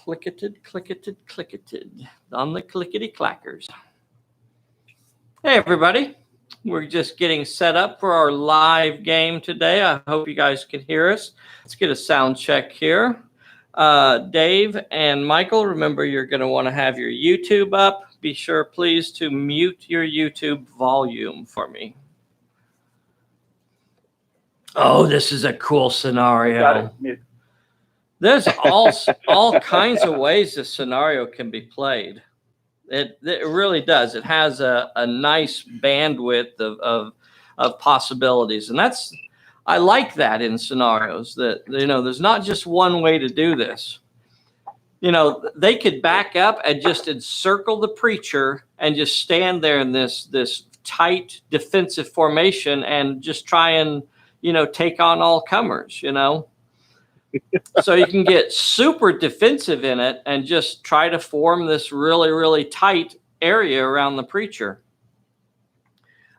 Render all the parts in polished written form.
clicketed on the clickety clackers. Hey everybody, we're just getting set up for our live game today. I hope you guys can hear us. Let's get a sound check here. Dave and Michael, remember you're going to want to have your YouTube up. Be sure please to mute your YouTube volume for me. Oh, this is a cool scenario. Got it. There's all kinds of ways this scenario can be played. It really does. It has a nice bandwidth of possibilities. And I like that in scenarios that, there's not just one way to do this. They could back up and just encircle the preacher and just stand there in this tight defensive formation and just try and, take on all comers, So you can get super defensive in it and just try to form this really, really tight area around the preacher.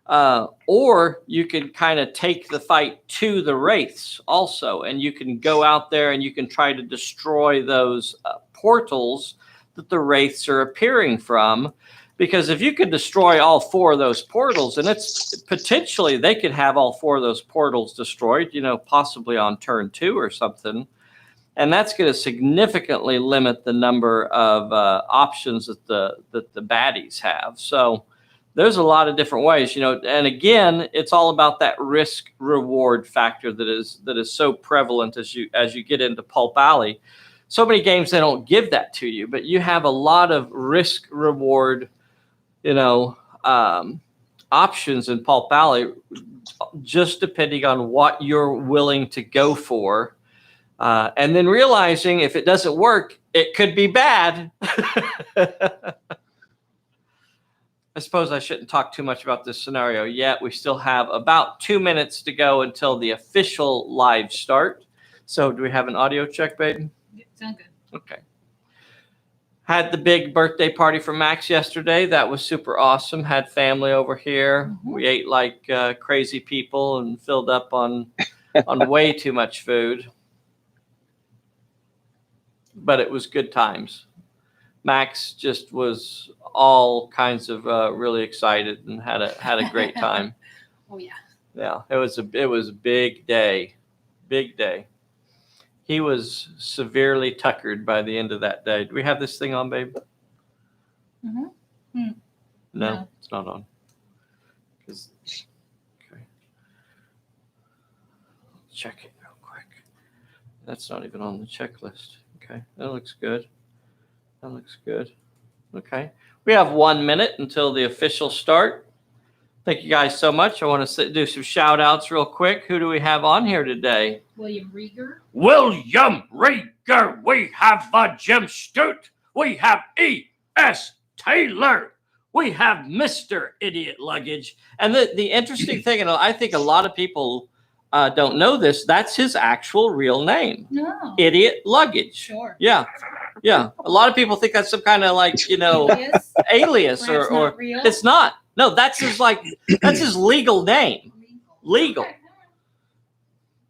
Or you could kind of take the fight to the wraiths also, and you can go out there and you can try to destroy those portals that the wraiths are appearing from. Because if you could destroy all four of those portals, and it's potentially they could have all four of those portals destroyed, possibly on turn 2 or something. And that's going to significantly limit the number of options that the baddies have. So there's a lot of different ways, and again, it's all about that risk reward factor that is so prevalent as you get into Pulp Alley. So many games, they don't give that to you, but you have a lot of risk reward, options in Pulp Alley, just depending on what you're willing to go for. And then realizing if it doesn't work, it could be bad. I suppose I shouldn't talk too much about this scenario yet. We still have about 2 minutes to go until the official live start. So do we have an audio check, babe? Yeah, sound good. Okay. Had the big birthday party for Max yesterday. That was super awesome. Had family over here. Mm-hmm. We ate like crazy people and filled up on way too much food. But it was good times. Max just was all kinds of really excited and had a great time. Oh yeah. Yeah, it was a big day. Big day. He was severely tuckered by the end of that day. Do we have this thing on, babe? Mm-hmm. No, it's not on. Okay. Check it real quick. That's not even on the checklist. Okay, that looks good. That looks good. Okay. We have 1 minute until the official start. Thank you guys so much. I want to do some shout outs real quick. Who do we have on here today? William Rieger. William Rieger. We have Jim Stute. We have E.S. Taylor. We have Mr. Idiot Luggage. And the interesting thing, and I think a lot of people don't know this, that's his actual real name. No. Idiot Luggage. Sure. Yeah. Yeah. A lot of people think that's some kind of alias or it's not. No, that's his legal name. Legal. Okay.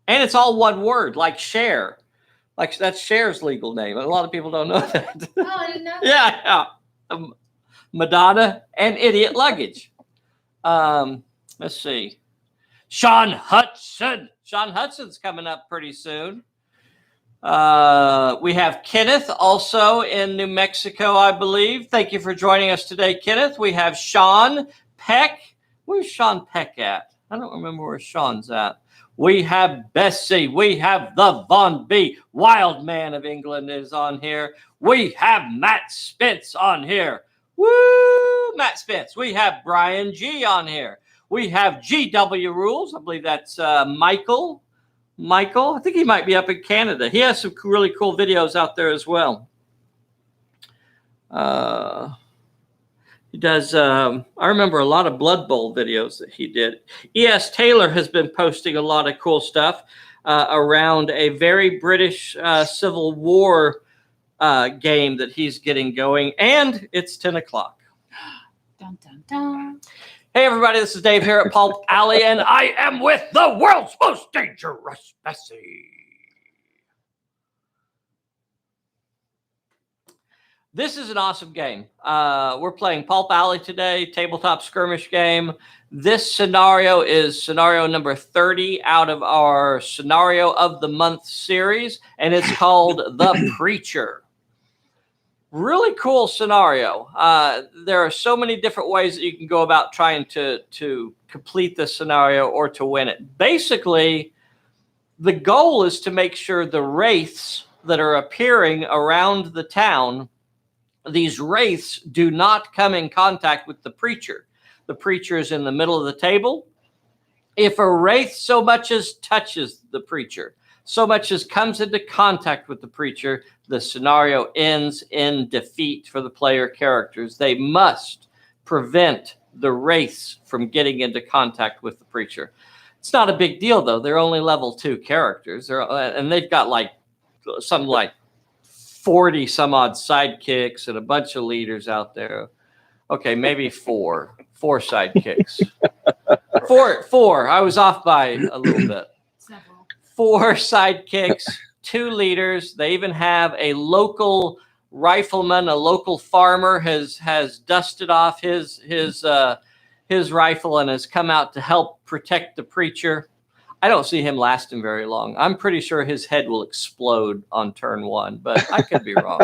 And it's all one word, like Cher. Like that's Cher's legal name. A lot of people don't know that. Oh, I didn't know that. Yeah. Madonna and Idiot Luggage. Let's see. Sean Hudson. Sean Hudson's coming up pretty soon. We have Kenneth also in New Mexico, I believe. Thank you for joining us today, Kenneth. We have Sean Peck. Where's Sean Peck at? I don't remember where Sean's at. We have Bessie. We have the Von B. Wild Man of England is on here. We have Matt Spence on here. Woo! Matt Spence. We have Brian G on here. We have GW Rules. I believe that's Michael. I think he might be up in Canada. He has some really cool videos out there as well. He does, I remember a lot of Blood Bowl videos that he did. E.S. Taylor has been posting a lot of cool stuff around a very British Civil War game that he's getting going. And it's 10 o'clock. Dun, dun, dun. Hey, everybody, this is Dave here at Pulp Alley, and I am with the world's most dangerous Bessie. This is an awesome game. We're playing Pulp Alley today, tabletop skirmish game. This scenario is scenario number 30 out of our Scenario of the Month series, and it's called The Preacher. Really cool scenario. There are so many different ways that you can go about trying to complete this scenario or to win it. Basically, the goal is to make sure the wraiths that are appearing around the town, these wraiths do not come in contact with the preacher. The preacher is in the middle of the table. If a wraith so much as touches the preacher, so much as comes into contact with the preacher, the scenario ends in defeat for the player characters. They must prevent the wraiths from getting into contact with the preacher. It's not a big deal, though. They're only level 2 characters. And they've got like 40 some odd sidekicks and a bunch of leaders out there. Okay, maybe four sidekicks. Four. I was off by a little bit. Several. 4 sidekicks, 2 leaders. They even have a local rifleman, a local farmer has dusted off his rifle and has come out to help protect the preacher. I don't see him lasting very long. I'm pretty sure his head will explode on turn 1, but I could be wrong.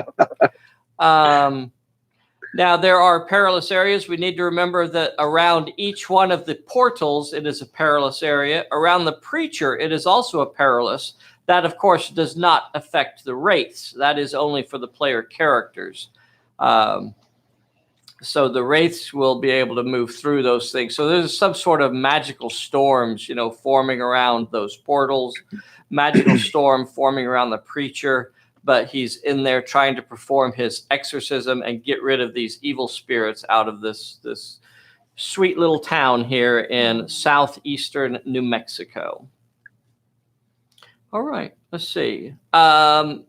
Now, there are perilous areas. We need to remember that around each one of the portals, it is a perilous area. Around the preacher, it is also a perilous. That, of course, does not affect the wraiths. That is only for the player characters. So the wraiths will be able to move through those things. So there's some sort of magical storms, forming around those portals. Magical storm forming around the preacher. But he's in there trying to perform his exorcism and get rid of these evil spirits out of this sweet little town here in southeastern New Mexico. All right, let's see. David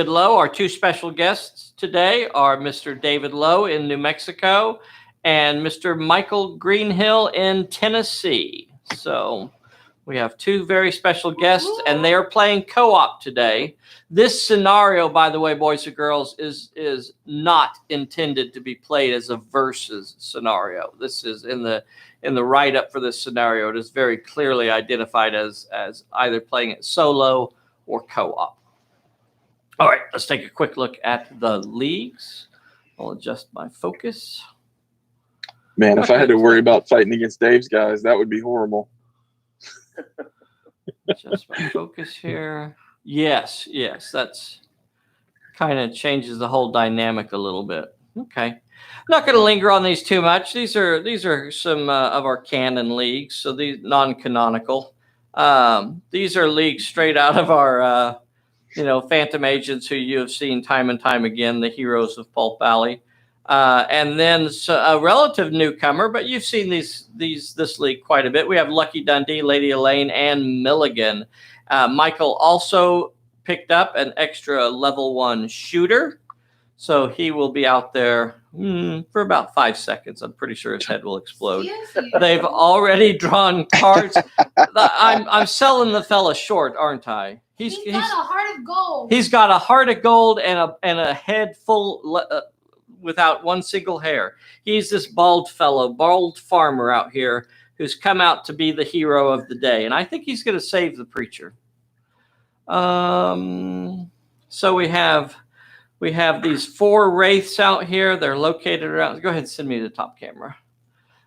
Lowe, our 2 special guests today are Mr. David Lowe in New Mexico and Mr. Michael Greenhill in Tennessee. So we have 2 very special guests, and they are playing co-op today. This scenario, by the way, boys and girls, is not intended to be played as a versus scenario. This is in the write-up for this scenario. It is very clearly identified as either playing it solo or co-op. All right, let's take a quick look at the leagues. I'll adjust my focus. Man, if I had to worry about fighting against Dave's guys, that would be horrible. Adjust my focus here. Yes, that's kind of changes the whole dynamic a little bit. Okay, I'm not going to linger on these too much. These are some of our canon leagues, so these non-canonical. These are leagues straight out of our Phantom Agents, who you have seen time and time again, the heroes of Pulp Alley. And then a relative newcomer, but you've seen this league quite a bit. We have Lucky Dundee, Lady Elaine, and Milligan. Michael also picked up an extra level 1 shooter, so he will be out there for about 5 seconds. I'm pretty sure his head will explode. They've already drawn cards. I'm selling the fella short, aren't I? He's got a heart of gold. He's got a heart of gold and a head full without one single hair. He's this bald farmer out here who's come out to be the hero of the day, and I think he's going to save the preacher. So we have these 4 wraiths out here. They're located around. Go ahead and send me the top camera.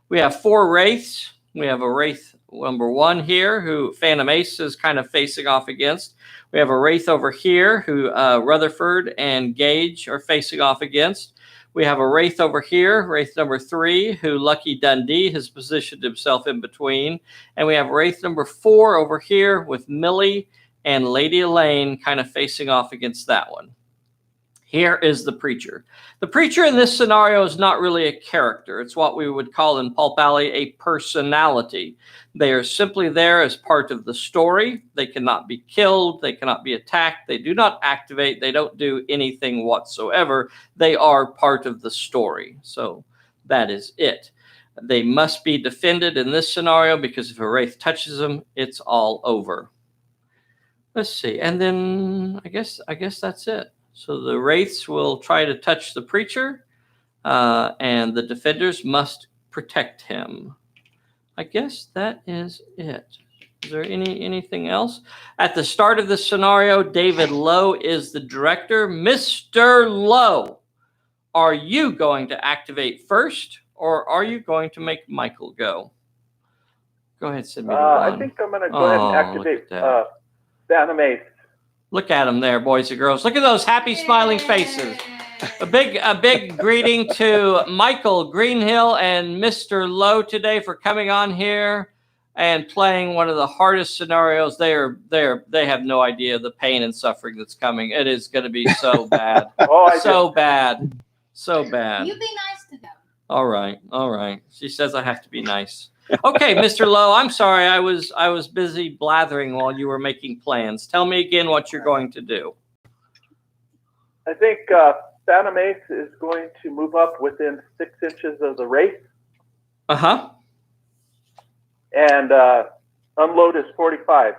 We have 4 wraiths. We have a wraith number 1 here, who Phantom Ace is kind of facing off against. We have a wraith over here, who Rutherford and Gage are facing off against. We have a wraith over here, wraith number 3, who Lucky Dundee has positioned himself in between. And we have wraith number 4 over here with Millie and Lady Elaine kind of facing off against that one. Here is the preacher. The preacher in this scenario is not really a character. It's what we would call in Pulp Alley a personality. They are simply there as part of the story. They cannot be killed. They cannot be attacked. They do not activate. They don't do anything whatsoever. They are part of the story. So that is it. They must be defended in this scenario because if a wraith touches them, it's all over. Let's see. And then I guess that's it. So the wraiths will try to touch the preacher, and the defenders must protect him. I guess that is it. Is there anything else? At the start of the scenario, David Lowe is the director. Mr. Lowe, are you going to activate first, or are you going to make Michael go? Go ahead, send me the one. I think I'm going to go ahead and activate Phantom Ace. Look at them there, boys and girls. Look at those happy, smiling faces. A big greeting to Michael Greenhill and Mr. Lowe today for coming on here and playing one of the hardest scenarios. They have no idea the pain and suffering that's coming. It is going to be so bad. So bad. You be nice to them. All right. She says I have to be nice. Okay, Mr. Lowe, I'm sorry. I was busy blathering while you were making plans. Tell me again what you're going to do. I think Phantom Ace is going to move up within 6 inches of the wraith. Uh-huh. And unload his 45.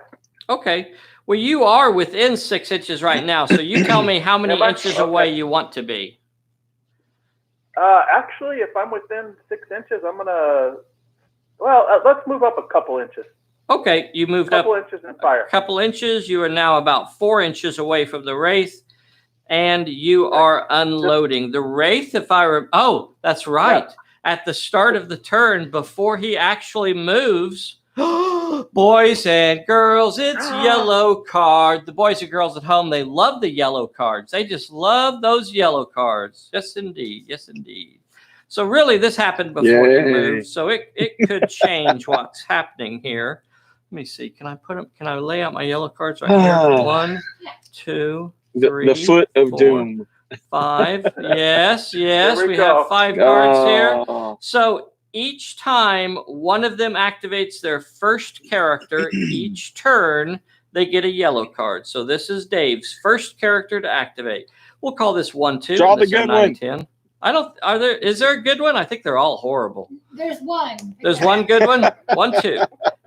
Okay. Well, you are within 6 inches right now, so you tell me how many inches away you want to be. Actually, if I'm within 6 inches, I'm going to... Well, let's move up a couple inches. Okay, you moved up a couple inches and fire. A couple inches. You are now about 4 inches away from the wraith, and you are unloading the wraith. Oh, that's right. Yeah. At the start of the turn, before he actually moves, boys and girls, it's yellow card. The boys and girls at home, they love the yellow cards. They just love those yellow cards. Yes, indeed. Yes, indeed. So really, this happened before you moved, so it could change what's happening here. Let me see. Can I put them? Can I lay out my yellow cards right here? 1, 2, 3, the foot of 4, doom. 5. Yes. We have 5 cards here. So each time one of them activates their first character, each turn they get a yellow card. So this is Dave's first character to activate. We'll call this 1, 2. Draw the good 9, one. 10. Is there a good one? I think they're all horrible. There's one. There's one good one. 1, 2,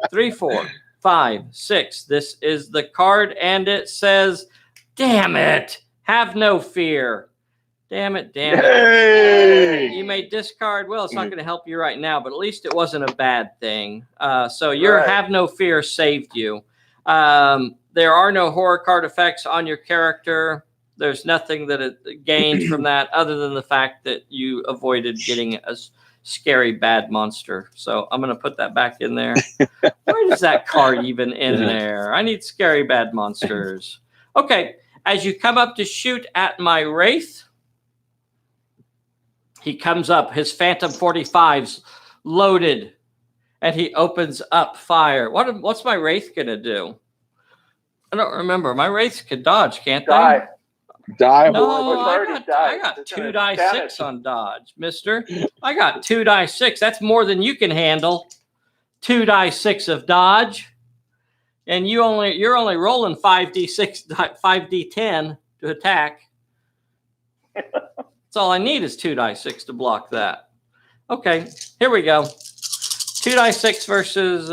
3, 4, 5, 6. This is the card, and it says, damn it, have no fear. Damn it. Hey! You may discard. Well, it's not going to help you right now, but at least it wasn't a bad thing. So your have no fear saved you. There are no horror card effects on your character. There's nothing that it gained from that other than the fact that you avoided getting a scary bad monster. So I'm going to put that back in there. Where is that card even in there? I need scary bad monsters. Okay. As you come up to shoot at my wraith, he comes up. His Phantom 45's loaded, and he opens up fire. What's my wraith going to do? I don't remember. My wraiths can dodge, can't they? Die. No, I got 2 die 6 on dodge, mister. I got 2 die 6. That's more than you can handle. 2 die 6 of dodge. And you're only rolling 5d6, 5d10 to attack. That's all I need is 2 die 6 to block that. Okay, here we go. 2 die 6 versus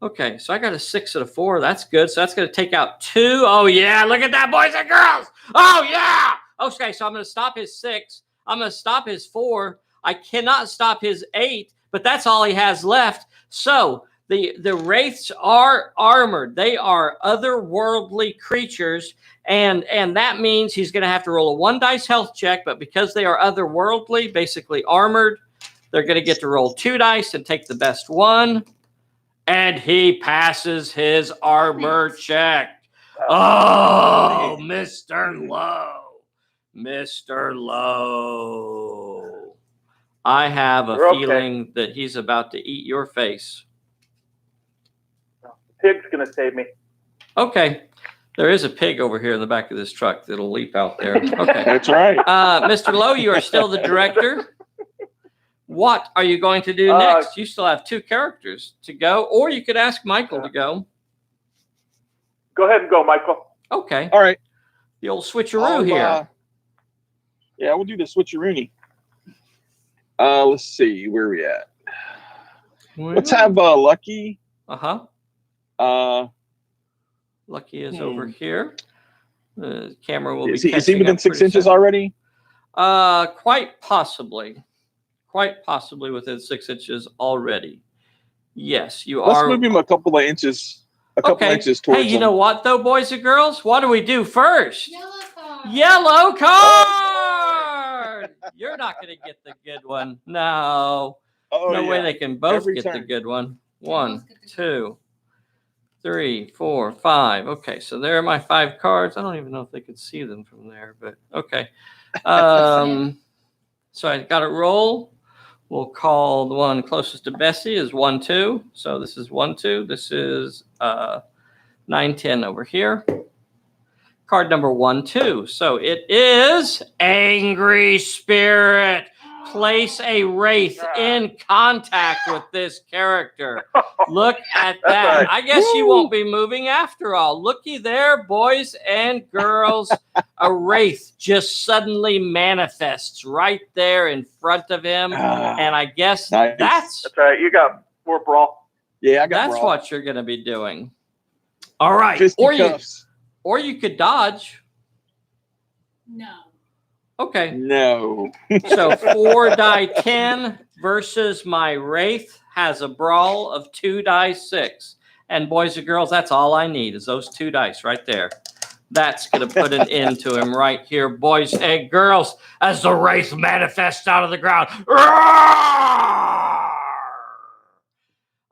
okay, so I got a 6 and a 4. That's good. So that's going to take out 2. Oh, yeah. Look at that, boys and girls. Oh, yeah. Okay, so I'm going to stop his 6. I'm going to stop his 4. I cannot stop his 8, but that's all he has left. So the wraiths are armored. They are otherworldly creatures, and that means he's going to have to roll a 1 dice health check, but because they are otherworldly, basically armored, they're going to get to roll 2 dice and take the best one. And he passes his armor check. Oh, Mr. Lowe. Mr. Lowe. I have a feeling that he's about to eat your face. The pig's going to save me. Okay. There is a pig over here in the back of this truck that'll leap out there. Okay. That's right. Mr. Lowe, you are still the director. What are you going to do next? You still have 2 characters to go, or you could ask Michael to go. Go ahead and go, Michael. Okay. All right. The old switcheroo here. Yeah, we'll do the switcheroony. Let's see. Where are we at? Let's have Lucky. Lucky is over here. The camera will be Is he catching within up 6 pretty inches soon. already? Quite possibly within 6 inches already. Yes, you Let's are. move him a couple of inches. A couple Okay. inches towards Hey, you him. know what though, boys and girls? What do we do first? Yellow card. Yellow card. You're not going to get the good one. No. Oh, No yeah. way they can both Every get the turn. good one. Both 1, get the good 2, 3, 4, 5. Okay, so there are my 5 cards. I don't even know if they could see them from there, but okay. So I got to roll. We'll call the one closest to Bessie is 1, 2. So this is 1, 2. This is 9, 10 over here. Card number 1, 2. So it is Angry Spirit. Place a wraith in contact with this character. Look at that. right. I guess you won't be moving after all. Looky there, boys and girls. A wraith just suddenly manifests right there in front of him. And I guess Nice. that's That's right. You got more brawl. Yeah, I got that's brawl. what you're going to be doing. All right. Fisticuffs. Or you could dodge. No. Okay. No. So 4 die 10 versus my wraith has a brawl of 2 die 6. And boys and girls, that's all I need is those 2 dice right there. That's going to put an end to him right here, boys and girls, as the wraith manifests out of the ground. Roar!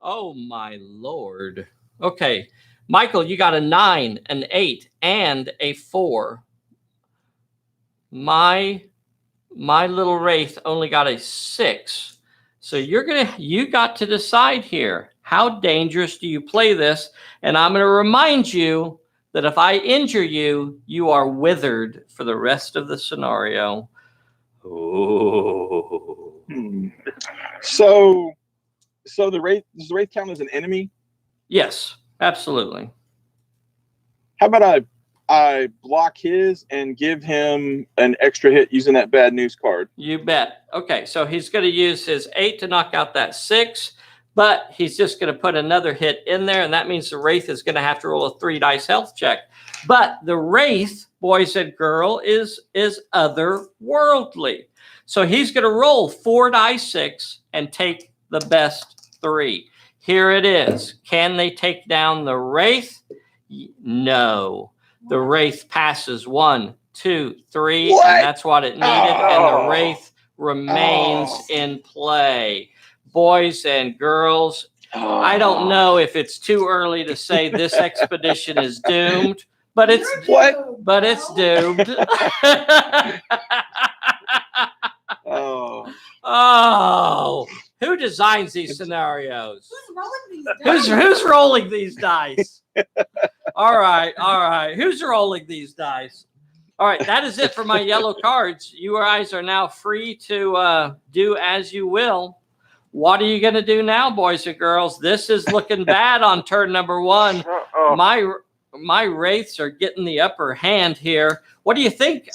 Oh, my Lord. Okay. Michael, you got a 9, an 8, and a 4. My little wraith only got a 6. So you got to decide here. How dangerous do you play this? And I'm going to remind you that if I injure you, you are withered for the rest of the scenario. Oh. So does the wraith count as an enemy? Yes, absolutely. How about I block his and give him an extra hit using that bad news card? You bet. Okay, so he's going to use his 8 to knock out that 6, but he's just going to put another hit in there, and that means the wraith is going to have to roll a 3 dice health check. But the wraith, boys and girl, is otherworldly. So he's going to roll 4 dice 6 and take the best 3. Here it is. Can they take down the wraith? No. The wraith passes 1, 2, 3, What? and that's what it needed. And the wraith remains in play. Boys and girls, I don't know if it's too early to say this expedition is doomed, but it's What? but it's doomed. Oh. Oh, who designs these scenarios? Who's rolling these dice? Who's rolling these dice? All right. Who's rolling these dice? All right, that is it for my yellow cards. You guys are now free to do as you will. What are you going to do now, boys and girls? This is looking bad on turn number 1. Uh-oh. My wraiths are getting the upper hand here. What do you think,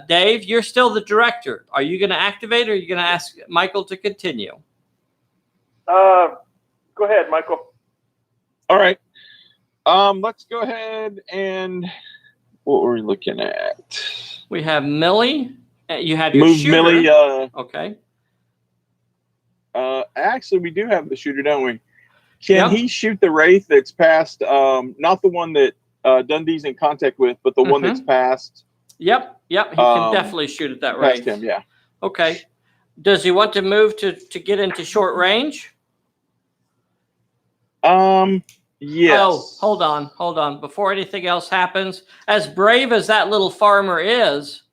Dave? You're still the director. Are you going to activate, or are you going to ask Michael to continue? Go ahead, Michael. All right. Let's go ahead and what were we looking at? We have Millie. You have your Move shooter. Millie. Okay. Actually, we do have the shooter, don't we? Can Yep. he shoot the wraith that's past? Not the one that Dundee's in contact with, but the one that's past. Yep. He can definitely shoot at that Past wraith. him, yeah. Okay. Does he want to move to get into short range? Yes. Oh, hold on. Before anything else happens, as brave as that little farmer is,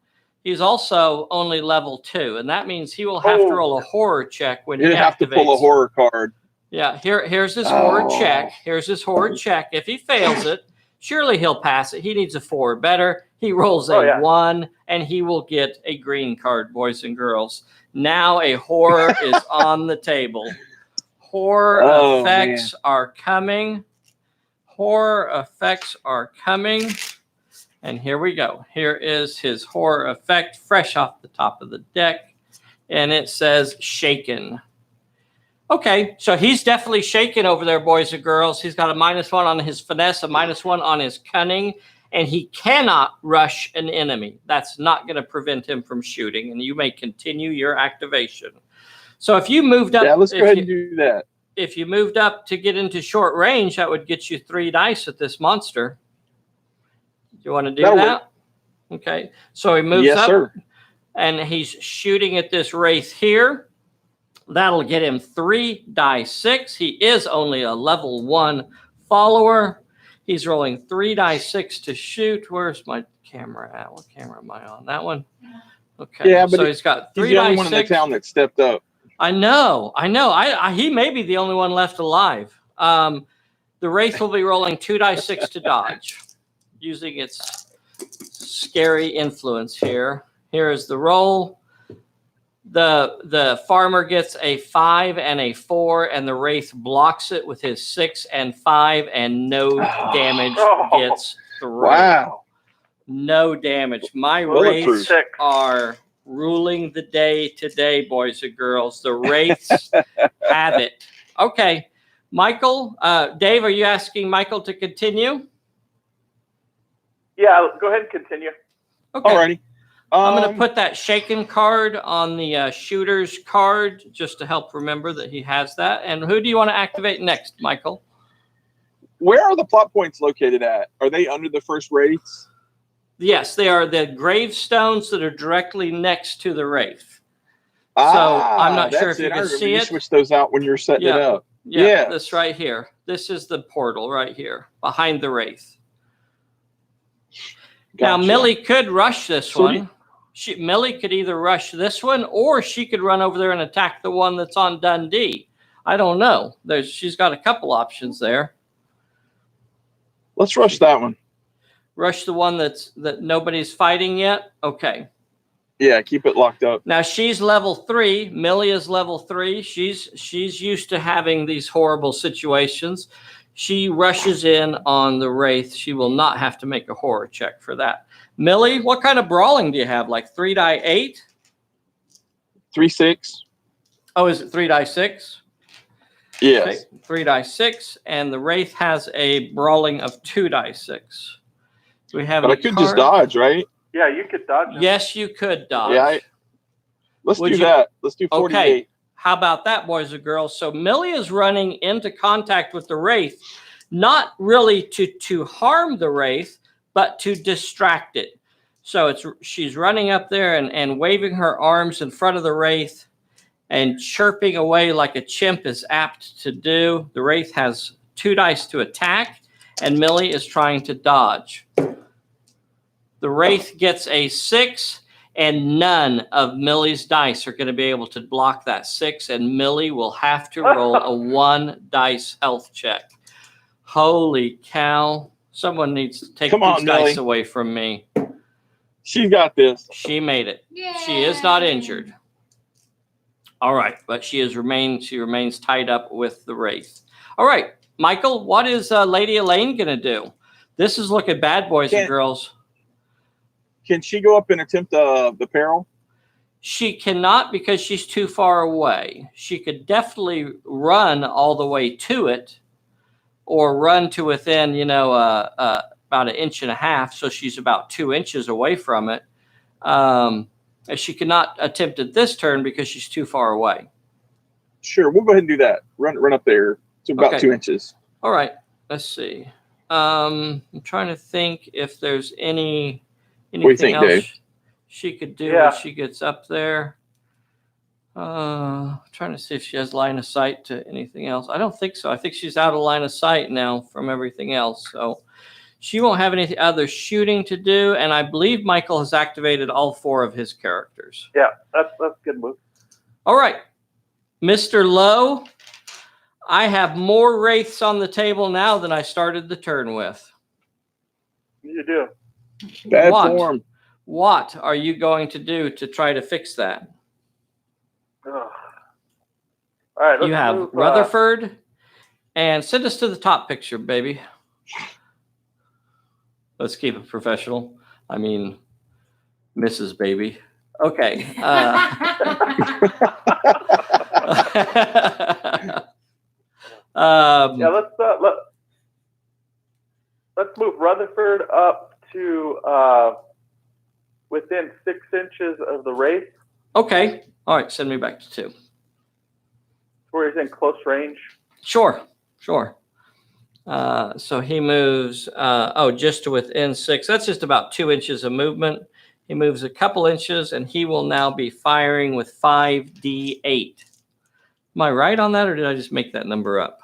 he's also only level 2, and that means he will have to roll a horror check when he He'd have to activates. pull a horror card. Yeah, here's his horror check. Here's his horror check. If he fails it, surely he'll pass it. He needs a 4 better. He rolls a 1, and he will get a green card, boys and girls. Now a horror is on the table. Horror effects are coming. Horror effects are coming. And here we go. Here is his horror effect, fresh off the top of the deck. And it says shaken. Okay, so he's definitely shaken over there, boys and girls. He's got a -1 on his finesse, a -1 on his cunning, and he cannot rush an enemy. That's not going to prevent him from shooting, and you may continue your activation. So if you moved up, let's go ahead and do that. If you moved up to get into short range, that would get you 3 dice at this monster. You want to do that? Okay. So he moves up, sir. and he's shooting at this wraith here. That'll get him 3 die 6. He is only a level 1 follower. He's rolling 3 die 6 to shoot. Where's my camera at? What camera am I on? That one? Okay. Yeah, but so he's got 3 he's the die only one 6. in the town that stepped up. I know. He may be the only one left alive. The wraith will be rolling 2 die 6 to dodge, using its scary influence here. Here is the roll. The farmer gets a 5 and a 4, and the wraith blocks it with his 6 and 5, and no damage gets through. Wow. No damage. My Bulletproof. wraiths are ruling the day today, boys and girls. The wraiths have it. Okay. Michael, Dave, are you asking Michael to continue? Yeah, go ahead and continue. Okay. Alrighty. I'm going to put that shaken card on the shooter's card just to help remember that he has that. And who do you want to activate next, Michael? Where are the plot points located at? Are they under the first wraiths? Yes, they are the gravestones that are directly next to the wraith. So I'm not sure if you can see it. Switch those out when you're setting it up. Yeah, this right here. This is the portal right here behind the wraith. Now, Gotcha. Millie could rush this one. Millie could either rush this one, or she could run over there and attack the one that's on Dundee. I don't know. She's got a couple options there. Let's rush that one. Rush the one that nobody's fighting yet? Okay. Yeah, keep it locked up. Now she's level 3. Millie is level 3. She's used to having these horrible situations. She rushes in on the wraith. She will not have to make a horror check for that. Millie, what kind of brawling do you have? Like 3 die 8? 3, 6. Oh, is it 3 die 6? Yes. Okay, 3 die 6, and the wraith has a brawling of 2 die 6. Do we have? But I any could cards? just dodge, right? Yeah, you could dodge him. Yes, you could dodge. Yeah. Let's Would do you- that. Let's do 48. Okay. How about that, boys and girls? So Millie is running into contact with the wraith, not really to harm the wraith, but to distract it. So she's running up there and waving her arms in front of the wraith and chirping away like a chimp is apt to do. The wraith has 2 dice to attack, and Millie is trying to dodge. The wraith gets a 6, and none of Millie's dice are going to be able to block that 6, and Millie will have to roll a 1 dice health check. Holy cow. Someone needs to take these dice away from me. She's got this. She made it. Yay. She is not injured. All right, but she remains tied up with the wraith. All right, Michael, what is Lady Elaine going to do? This is looking bad, boys and girls. Can she go up and attempt the peril? She cannot because she's too far away. She could definitely run all the way to it, or run to within, about 1.5 inches. So she's about 2 inches away from it. She cannot attempt it this turn because she's too far away. Sure, we'll go ahead and do that. Run up there to about 2 inches. All right, let's see. I'm trying to think if there's anything else Dave? she could do when she gets up there. Trying to see if she has line of sight to anything else. I don't think so. I think she's out of line of sight now from everything else. So she won't have any other shooting to do. And I believe Michael has activated all 4 of his characters. Yeah, that's a good move. All right, Mr. Lowe, I have more wraiths on the table now than I started the turn with. You do. Bad form. What are you going to do to try to fix that? Ugh. All right, You have Rutherford, and send us to the top picture, baby. Let's keep it professional. I mean, Mrs. Baby. Okay. Let's move Rutherford up to within 6 inches of the wraith, Okay. All right. Send me back to 2. where he's in close range. Sure. So he moves, just to within 6. That's just about 2 inches of movement. He moves a couple inches, and he will now be firing with 5d8. Am I right on that, or did I just make that number up?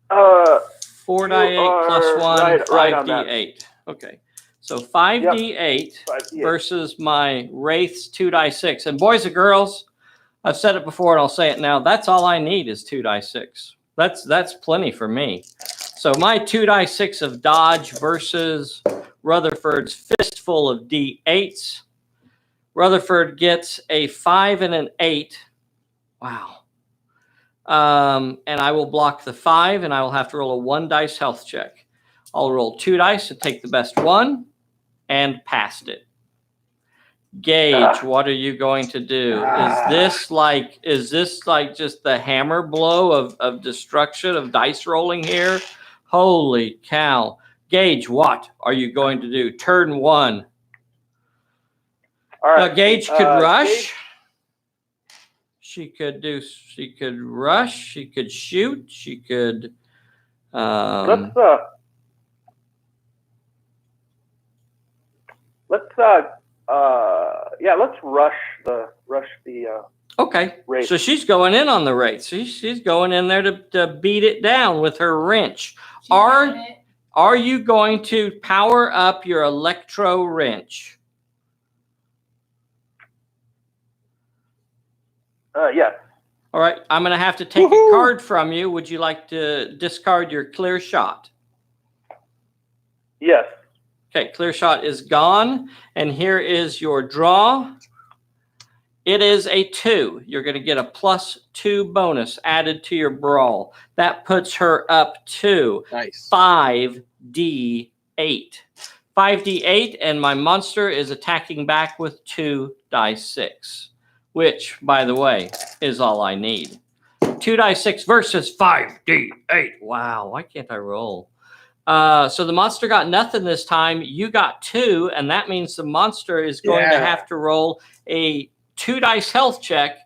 4 die 8 plus 1, right on 5d8. Okay. So 5d8 versus my Wraith's 2 die 6. And boys and girls, I've said it before and I'll say it now. That's all I need is 2 die 6. That's plenty for me. So my 2 die 6 of dodge versus Rutherford's fistful of d8s. Rutherford gets a 5 and an 8. Wow. And I will block the 5, and I will have to roll a 1 dice health check. I'll roll 2 dice and take the best one, and passed it. Gage, what are you going to do? Is this like just the hammer blow of destruction of dice rolling here? Holy cow. Gage, what are you going to do? Turn 1. All right. Gage could rush. Gage, She could rush. She could shoot. She could. let's rush the Okay. Wraith. So she's going in on the Wraith. She's going in there to beat it down with her wrench. She got it. Are you going to power up your electro wrench? Yes. All right. I'm going to have to take a card from you. Would you like to discard your clear shot? Yes. Okay. Clear shot is gone. And here is your draw. It is a 2. You're going to get a +2 bonus added to your brawl. That puts her up to Nice. 5d8. 5d8, and my monster is attacking back with 2 die 6, which, by the way, is all I need. 2 die 6 versus 5d8. Wow, why can't I roll? So the monster got nothing this time. You got 2, and that means the monster is going to have to roll a 2 dice health check,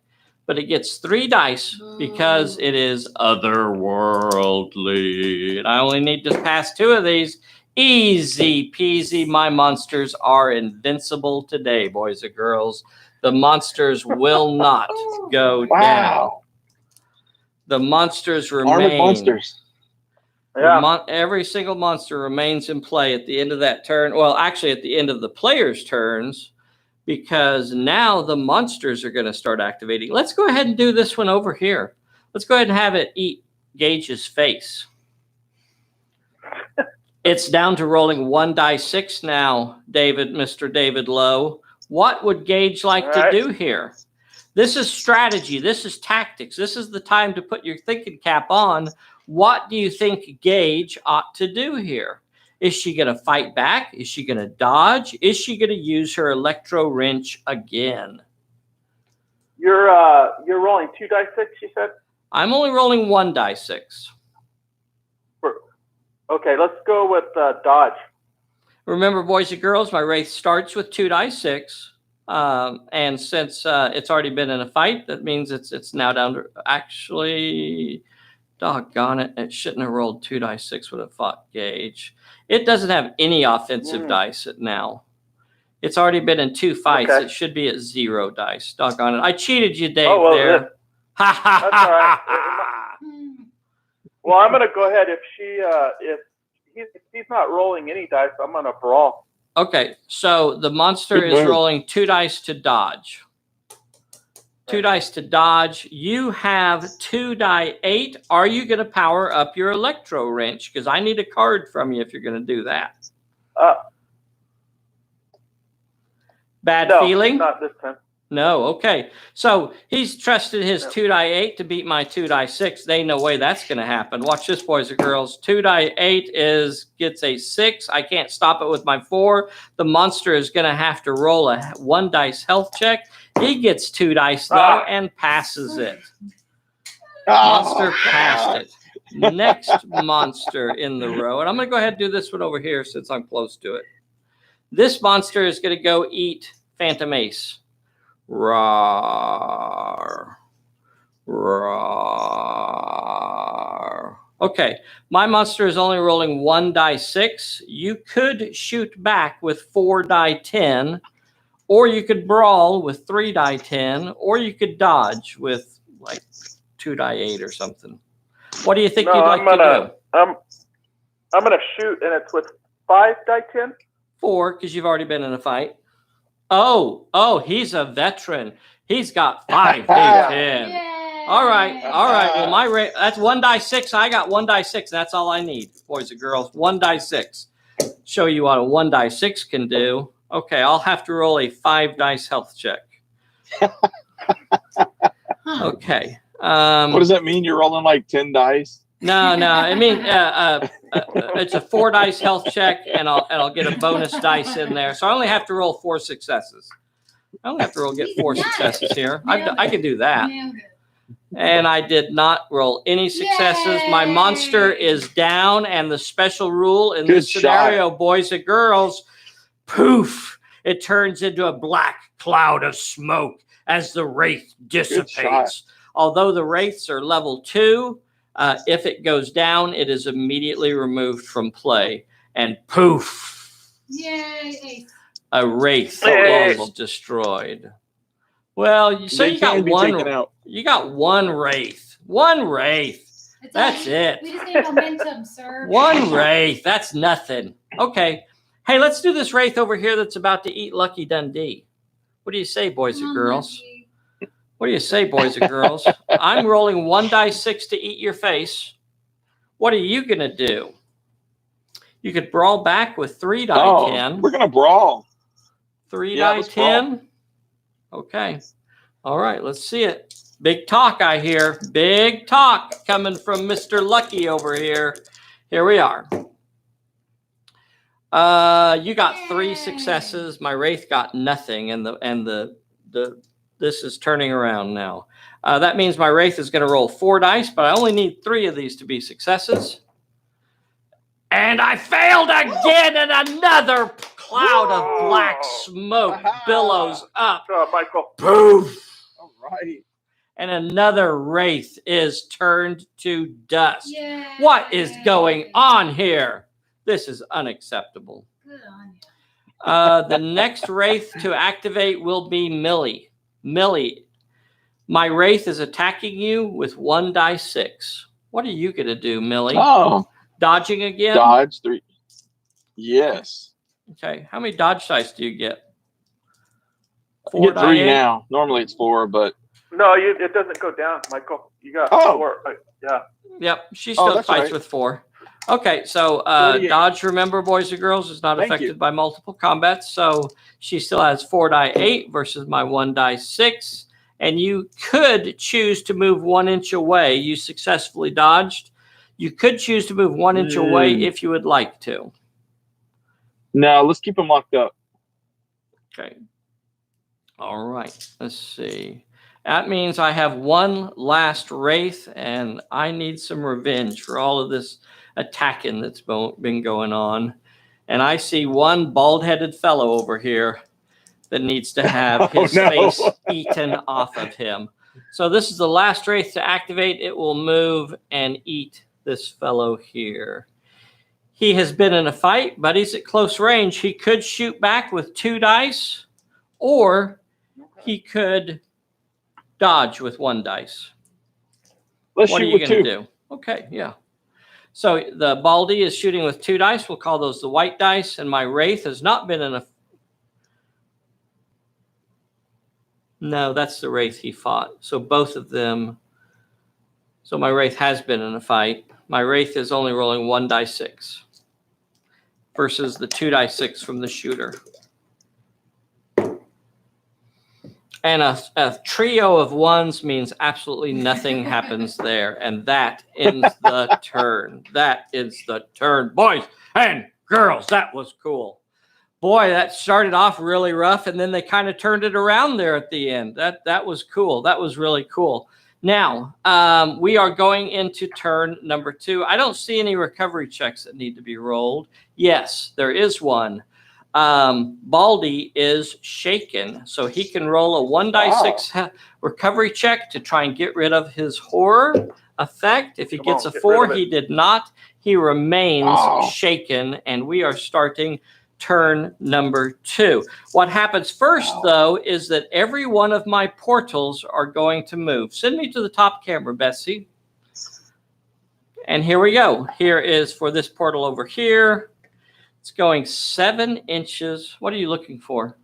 but it gets 3 dice because it is otherworldly. And I only need to pass 2 of these. Easy peasy. My monsters are invincible today, boys and girls. The monsters will not go down. The monsters remain. Armored monsters. Yeah. Every single monster remains in play at the end of that turn. Well, actually, at the end of the player's turns, because now the monsters are going to start activating. Let's go ahead and do this one over here. Let's go ahead and have it eat Gage's face. It's down to rolling 1 die 6 now, Mr. David Lowe. What would Gage like to do here? This is strategy. This is tactics. This is the time to put your thinking cap on. What do you think Gage ought to do here? Is she going to fight back? Is she going to dodge? Is she going to use her electro wrench again? You're rolling 2 die 6, you said? I'm only rolling 1 die 6. Okay, let's go with dodge. Remember, boys and girls, my Wraith starts with 2 die 6. And since it's already been in a fight, that means it's now down to actually, doggone it, it shouldn't have rolled 2 die 6 when it fought Gage. It doesn't have any offensive dice now. It's already been in 2 fights. Okay. It should be at 0 dice. Doggone it. I cheated you, Dave, there. That's all right. Well, I'm going to go ahead. If he's not rolling any dice, I'm going to brawl. Okay, so the monster is rolling 2 dice to dodge. 2 dice to dodge. You have 2 die 8. Are you going to power up your electro wrench? Because I need a card from you if you're going to do that. Bad feeling? Not this time. No, okay. So he's trusted his 2 die 8 to beat my 2 die 6. There ain't no way that's going to happen. Watch this, boys and girls. 2 die 8 gets a 6. I can't stop it with my 4. The monster is going to have to roll a 1 dice health check. He gets 2 dice though and passes it. Monster passed it. next monster in the row. And I'm going to go ahead and do this one over here since I'm close to it. This monster is going to go eat Phantom Ace. Roar. Roar. Okay, my monster is only rolling 1 die 6. You could shoot back with 4 die 10, or you could brawl with 3 die 10, or you could dodge with like 2 die 8 or something. What do you think you'd like to do? I'm gonna shoot, and it's with 5 die 10. 4, because you've already been in a fight. Oh, he's a veteran. He's got 5 die 10. Yay. All right. Well, that's 1 die 6. I got 1 die 6. That's all I need, boys and girls. 1 die 6. Show you what a 1 die 6 can do. Okay, I'll have to roll a 5 dice health check. Okay. What does that mean? You're rolling like 10 dice? No. I mean, it's a 4 dice health check, and I'll get a bonus dice in there. So I only have to roll 4 successes. I only have to get 4 successes here. I can do that. Nailed it. And I did not roll any successes. Yay! My monster is down, and the special rule in Good this scenario, boys and girls, poof, it turns into a black cloud of smoke as the wraith dissipates. Although the wraiths are level 2, if it goes down, it is immediately removed from play. And poof, Yay. a wraith Hey. is destroyed. Well, so They you got can be one. taken out. You got 1 wraith. 1 wraith. It's That's all- it. We just need momentum, sir. 1 wraith. That's nothing. Okay. Hey, let's do this wraith over here that's about to eat Lucky Dundee. What do you say, boys and Come on, girls? Lucky. What do you say, boys and girls? I'm rolling 1 die 6 to eat your face. What are you going to do? You could brawl back with 3 die 10. We're going to brawl. 3 Yeah, die let's brawl. 10. Okay. All right, let's see it. Big talk, I hear. Big talk coming from Mr. Lucky over here. Here we are. You got 3 successes. My wraith got nothing, and this is turning around now. That means my wraith is going to roll 4 dice, but I only need 3 of these to be successes. And I failed again, and another cloud of black smoke billows up. Michael. Poof! All right. And another wraith is turned to dust. Yay. What is going on here? This is unacceptable. Good on you. The next wraith to activate will be Millie. Millie, my wraith is attacking you with 1 die 6. What are you going to do, Millie? Oh, Dodging again? dodge 3. Yes. Okay. How many dodge dice do you get? You get 3 die 8? now. Normally it's 4, but No, it doesn't go down, Michael. You got 4. Yeah. Yep. She still that's fights right. with 4. Okay. So 38. dodge, remember, boys and girls, is not Thank affected you. by multiple combats. So she still has 4 die 8 versus my 1 die 6. And you could choose to move 1 inch away. You successfully dodged. You could choose to move 1 inch away if you would like to. no, let's keep them locked up. Okay. All right. Let's see. That means I have 1 last wraith, and I need some revenge for all of this attacking that's been going on. And I see 1 bald-headed fellow over here that needs to have his face eaten off of him. So this is the last wraith to activate. It will move and eat this fellow here. He has been in a fight, but he's at close range. He could shoot back with 2 dice, or he could dodge with 1 dice. Let's What are shoot you with going 2. to do? Okay, yeah. So the Baldy is shooting with 2 dice. We'll call those the white dice. And my wraith has not been in a... No, that's the wraith he fought. So both of them... So my wraith has been in a fight. My wraith is only rolling 1 die 6 versus the 2 die 6 from the shooter. And a trio of 1s means absolutely nothing happens there. And that ends the turn. That is the turn. Boys and girls, that was cool. Boy, that started off really rough, and then they kind of turned it around there at the end. That was cool. That was really cool. Now, we are going into turn number 2. I don't see any recovery checks that need to be rolled. Yes, there is one. Baldy is shaken, so he can roll a 1d6 recovery check to try and get rid of his horror effect. If he gets a 4, he did not. He remains shaken, and we are starting turn number 2. What happens first, though, is that every one of my portals are going to move. Send me to the top camera, Bessie. And here we go. Here is for this portal over here. It's going 7 inches. What are you looking for?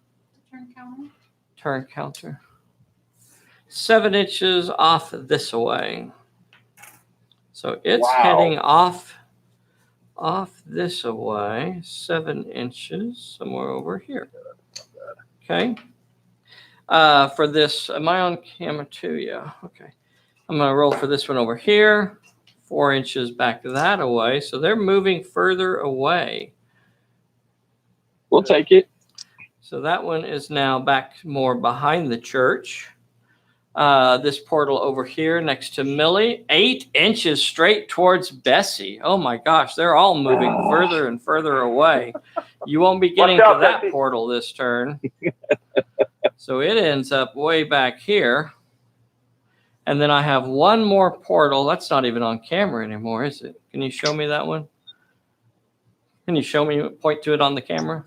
Turn counter. Turn counter. 7 inches off this way. So it's heading off this away, 7 inches, somewhere over here. Okay. For this, am I on camera too? Yeah. Okay. I'm going to roll for this one over here, 4 inches back that away. So they're moving further away. We'll take it. So that one is now back more behind the church. This portal over here next to Millie, 8 inches straight towards Bessie. Oh my gosh, they're all moving further and further away. You won't be getting to that Bessie. portal this turn. So it ends up way back here. And then I have one more portal. That's not even on camera anymore, is it? Can you show me that one? Can you show me, point to it on the camera?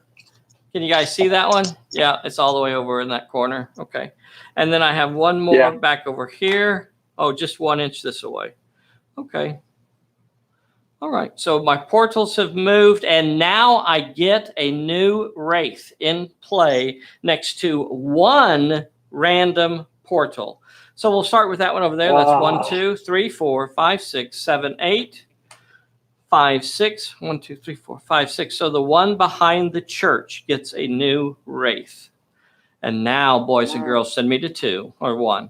Can you guys see that one? Yeah, it's all the way over in that corner. Okay. And then I have one more back over here. Oh, just 1 inch this away. Okay. All right. So my portals have moved, and now I get a new wraith in play next to one random portal. So we'll start with that one over there. That's 1, 2, 3, 4, 5, 6, 7, 8. 5, 6. 1, 2, 3, 4, 5, 6. So the one behind the church gets a new wraith. And now, boys and girls, send me to 2 or 1.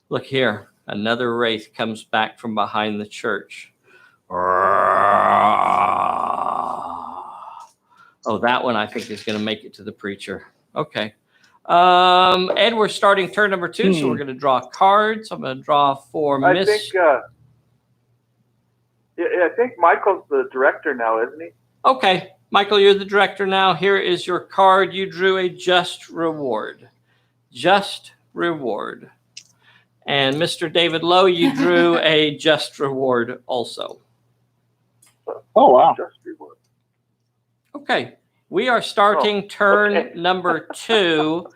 Look here. Another wraith comes back from behind the church. Oh, that one I think is going to make it to the preacher. Okay. Ed, we're starting turn number 2, so we're going to draw cards. I'm going to draw for I think Michael's the director now, isn't he? Okay. Michael, you're the director now. Here is your card. You drew a just reward. Just reward. And Mr. David Lowe, you drew a just reward also. Oh, wow. Just reward. Okay. We are starting turn number 2.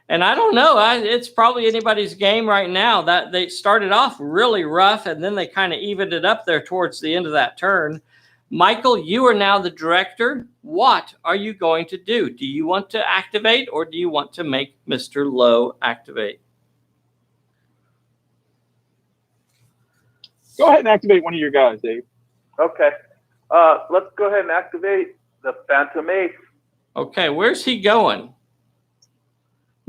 And I don't know. It's probably anybody's game right now. That they started off really rough, and then they kind of evened it up there towards the end of that turn. Michael, you are now the director. What are you going to do? Do you want to activate, or do you want to make Mr. Lowe activate? Go ahead and activate one of your guys, Dave. Okay. Let's go ahead and activate the Phantom Ace. Okay, where's he going?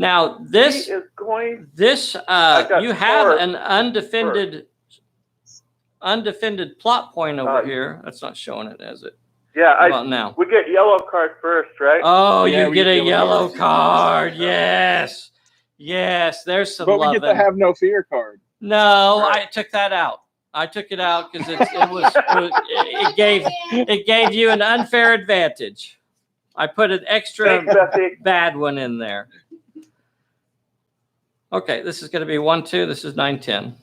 Now this He is going. You have an undefended plot point over here. That's not showing it, is it? Yeah, How about now? We get yellow card first, right? Oh, Yeah, you we get get a yellow yellow card. Yes. Yes, there's some But we loving. get the have no fear card. No, Right. I took that out. I took it out because it gave you an unfair advantage. I put an extra Thanks, Bessie. bad one in there. Okay, this is going to be 1, 2. This is 9, 10.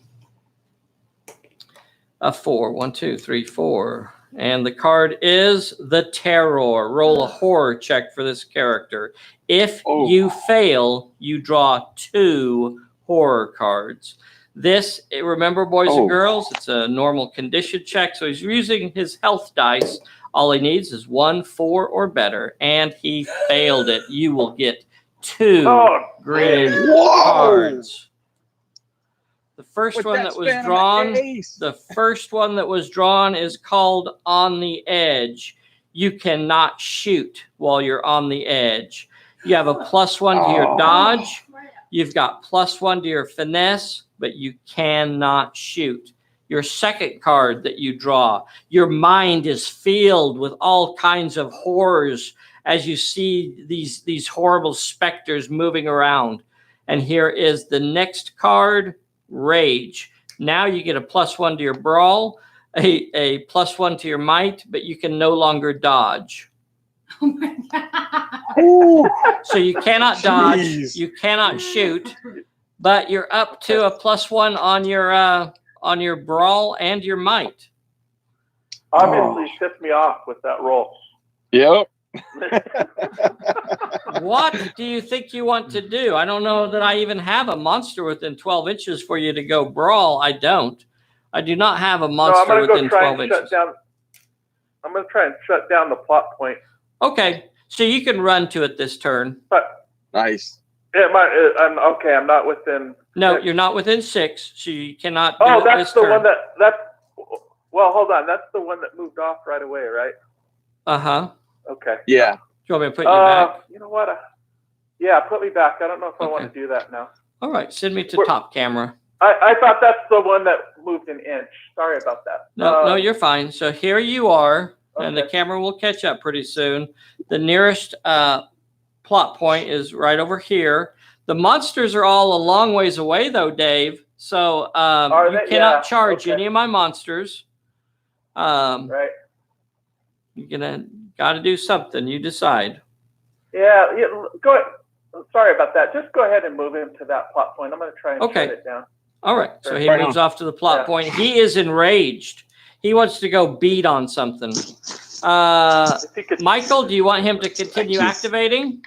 A 4. 1, 2, 3, 4. And the card is the Terror. Roll a horror check for this character. If you fail, you draw 2 horror cards. This, remember, boys and girls, it's a normal condition check. So he's using his health dice. All he needs is 1, 4, or better. And he failed it. You will get 2 green cards. The first one that was drawn, the first one that was drawn is called On the Edge. You cannot shoot while you're on the edge. You have a +1 to your dodge. You've got +1 to your finesse, but you cannot shoot. Your second card that you draw, your mind is filled with all kinds of horrors as you see these horrible specters moving around. And here is the next card. rage. Now you get a +1 to your brawl, a +1 to your might, but you can no longer dodge. Oh my God. Ooh, So you cannot dodge, Jeez. you cannot shoot, but you're up to a +1 on your brawl and your might. Obviously, pissed me off with that roll. Yep. What do you think you want to do? I don't know that I even have a monster within 12 inches for you to go brawl. I don't. I do not have a No, I'm monster going to go within try 12 and inches. shut down. I'm going to try and shut down the plot point. Okay, so you can run to it this turn. But Nice. I'm okay. I'm not within. No, 6. you're not within 6, so you cannot do Oh, it that's this the turn. one that's. Well, hold on. That's the one that moved off right away, right? Uh-huh. Okay. Yeah. Do you want me to put you back? You know what? Yeah, put me back. I don't know if I want Okay. to do that now. All right, send me to We're- top camera. I thought that's the one that moved an inch. Sorry about that. No, you're fine. So here you are, and the Okay. camera will catch up pretty soon. The nearest plot point is right over here. The monsters are all a long ways away, though, Dave. So Are you they? cannot Yeah, charge okay. any of my monsters. Right. You're got to do something. You decide. Yeah. Go ahead. Sorry about that. Just go ahead and move him to that plot point. I'm going to try and Okay. shut it down. All right. So he Right moves on. off to the plot Yeah. point. He is enraged. He wants to go beat on something. If he could, Michael, do you want him to continue Jeez. activating?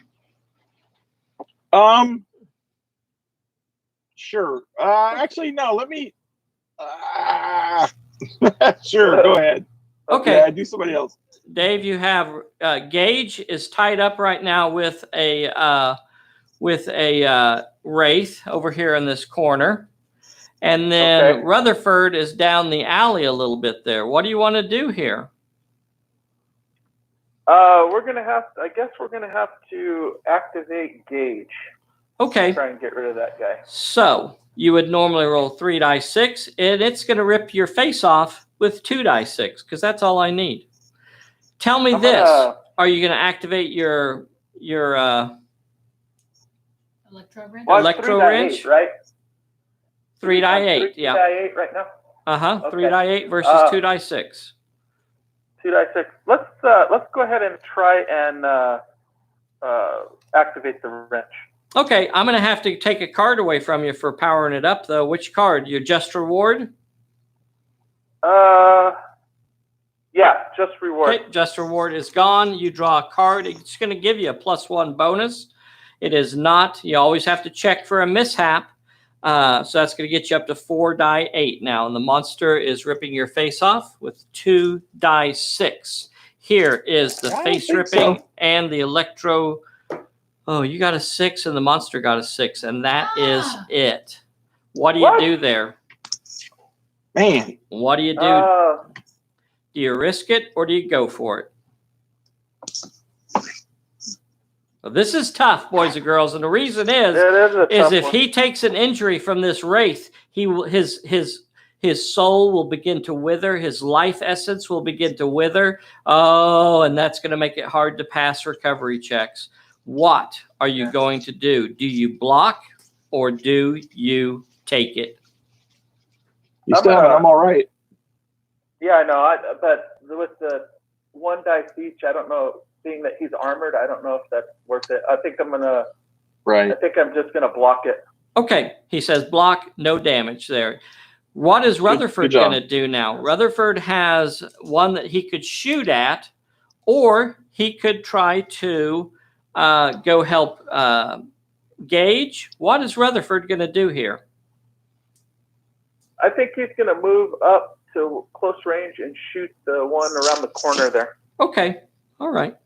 Sure. Actually, no. Let me. Sure. Go ahead. Okay. Yeah, do somebody else. Dave, you have Gage is tied up right now with a wraith over here in this corner, and then Okay. Rutherford is down the alley a little bit there. What do you want to do here? we're going to have. I guess we're going to have to activate Gauge. Okay, Try and get rid of that guy. so you would normally roll 3 die 6, and it's going to rip your face off with 2 die 6 because that's all I need. Tell me I'm this: gonna- are you going to activate your Electro wrench. Well, it's Electro 3 die wrench? 8, right? 3 die I'm 8? 3 Yeah. die 8 right now. 3 Okay. die 8 versus 2 die 6. 2 die 6. Let's go ahead and try and activate the wrench. Okay, I'm going to have to take a card away from you for powering it up, though. Which card? Your Just Reward? Yeah, just reward. Okay, Just Reward is gone. You draw a card. It's going to give you a +1 bonus. It is not. You always have to check for a mishap. So that's going to get you up to 4 die 8 now. And the monster is ripping your face off with 2 die 6. Here is the I don't face think ripping so. and the electro. Oh, you got a 6 and the monster got a 6. And that is it. What do you What? do there? Man. What do you do? Do you risk it or do you go for it? Well, this is tough, boys and girls, and the reason is if one. he takes an injury from this wraith, he will his soul will begin to wither, his life essence will begin to wither. Oh, and that's going to make it hard to pass recovery checks. What are you going to do? Do you block or do you take it? You still I'm all right. Yeah, I know. But with the 1 dice each, I don't know. Seeing that he's armored, I don't know if that's worth it. I think I'm just gonna block it. Okay, he says block, no damage there. What is Rutherford good job. going to do now? Rutherford has one that he could shoot at, or he could try to go help Gage. What is Rutherford going to do here? I think he's gonna move up to close range and shoot the one around the corner there. Okay, all right.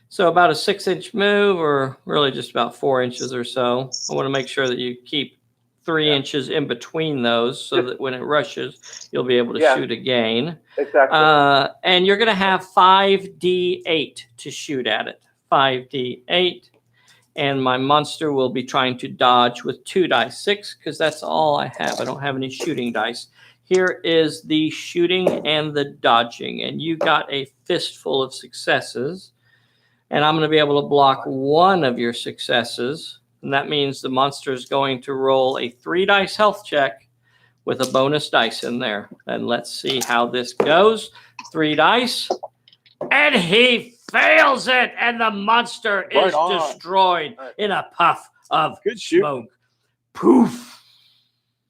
So about a 6-inch move, or really just about 4 inches or so. I want to make sure that you keep 3 inches in between those so that when it rushes, you'll be able to shoot again. Exactly. And you're going to have 5d8 to shoot at it. 5d8. And my monster will be trying to dodge with 2 die 6 because that's all I have. I don't have any shooting dice. Here is the shooting and the dodging. And you got a fistful of successes. And I'm going to be able to block one of your successes. And that means the monster is going to roll a 3-dice health check with a bonus dice in there. And let's see how this goes. 3 dice. And he fails it. And the monster is destroyed in a puff of smoke. Poof.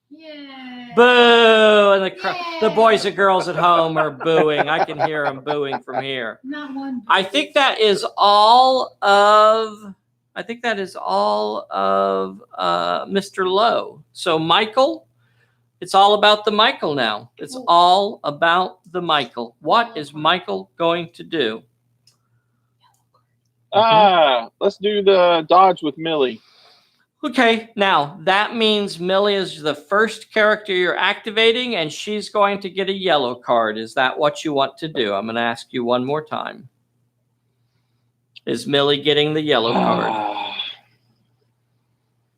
Yay. Boo! And the boys and girls at home are booing. I can hear them booing from here. Not one. I think that is all of Mr. Lowe. So Michael, it's all about the Michael now. It's all about the Michael. What is Michael going to do? Let's do the dodge with Millie. Okay, now that means Millie is the first character you're activating, and she's going to get a yellow card. Is that what you want to do? I'm going to ask you one more time. Is Millie getting the yellow card?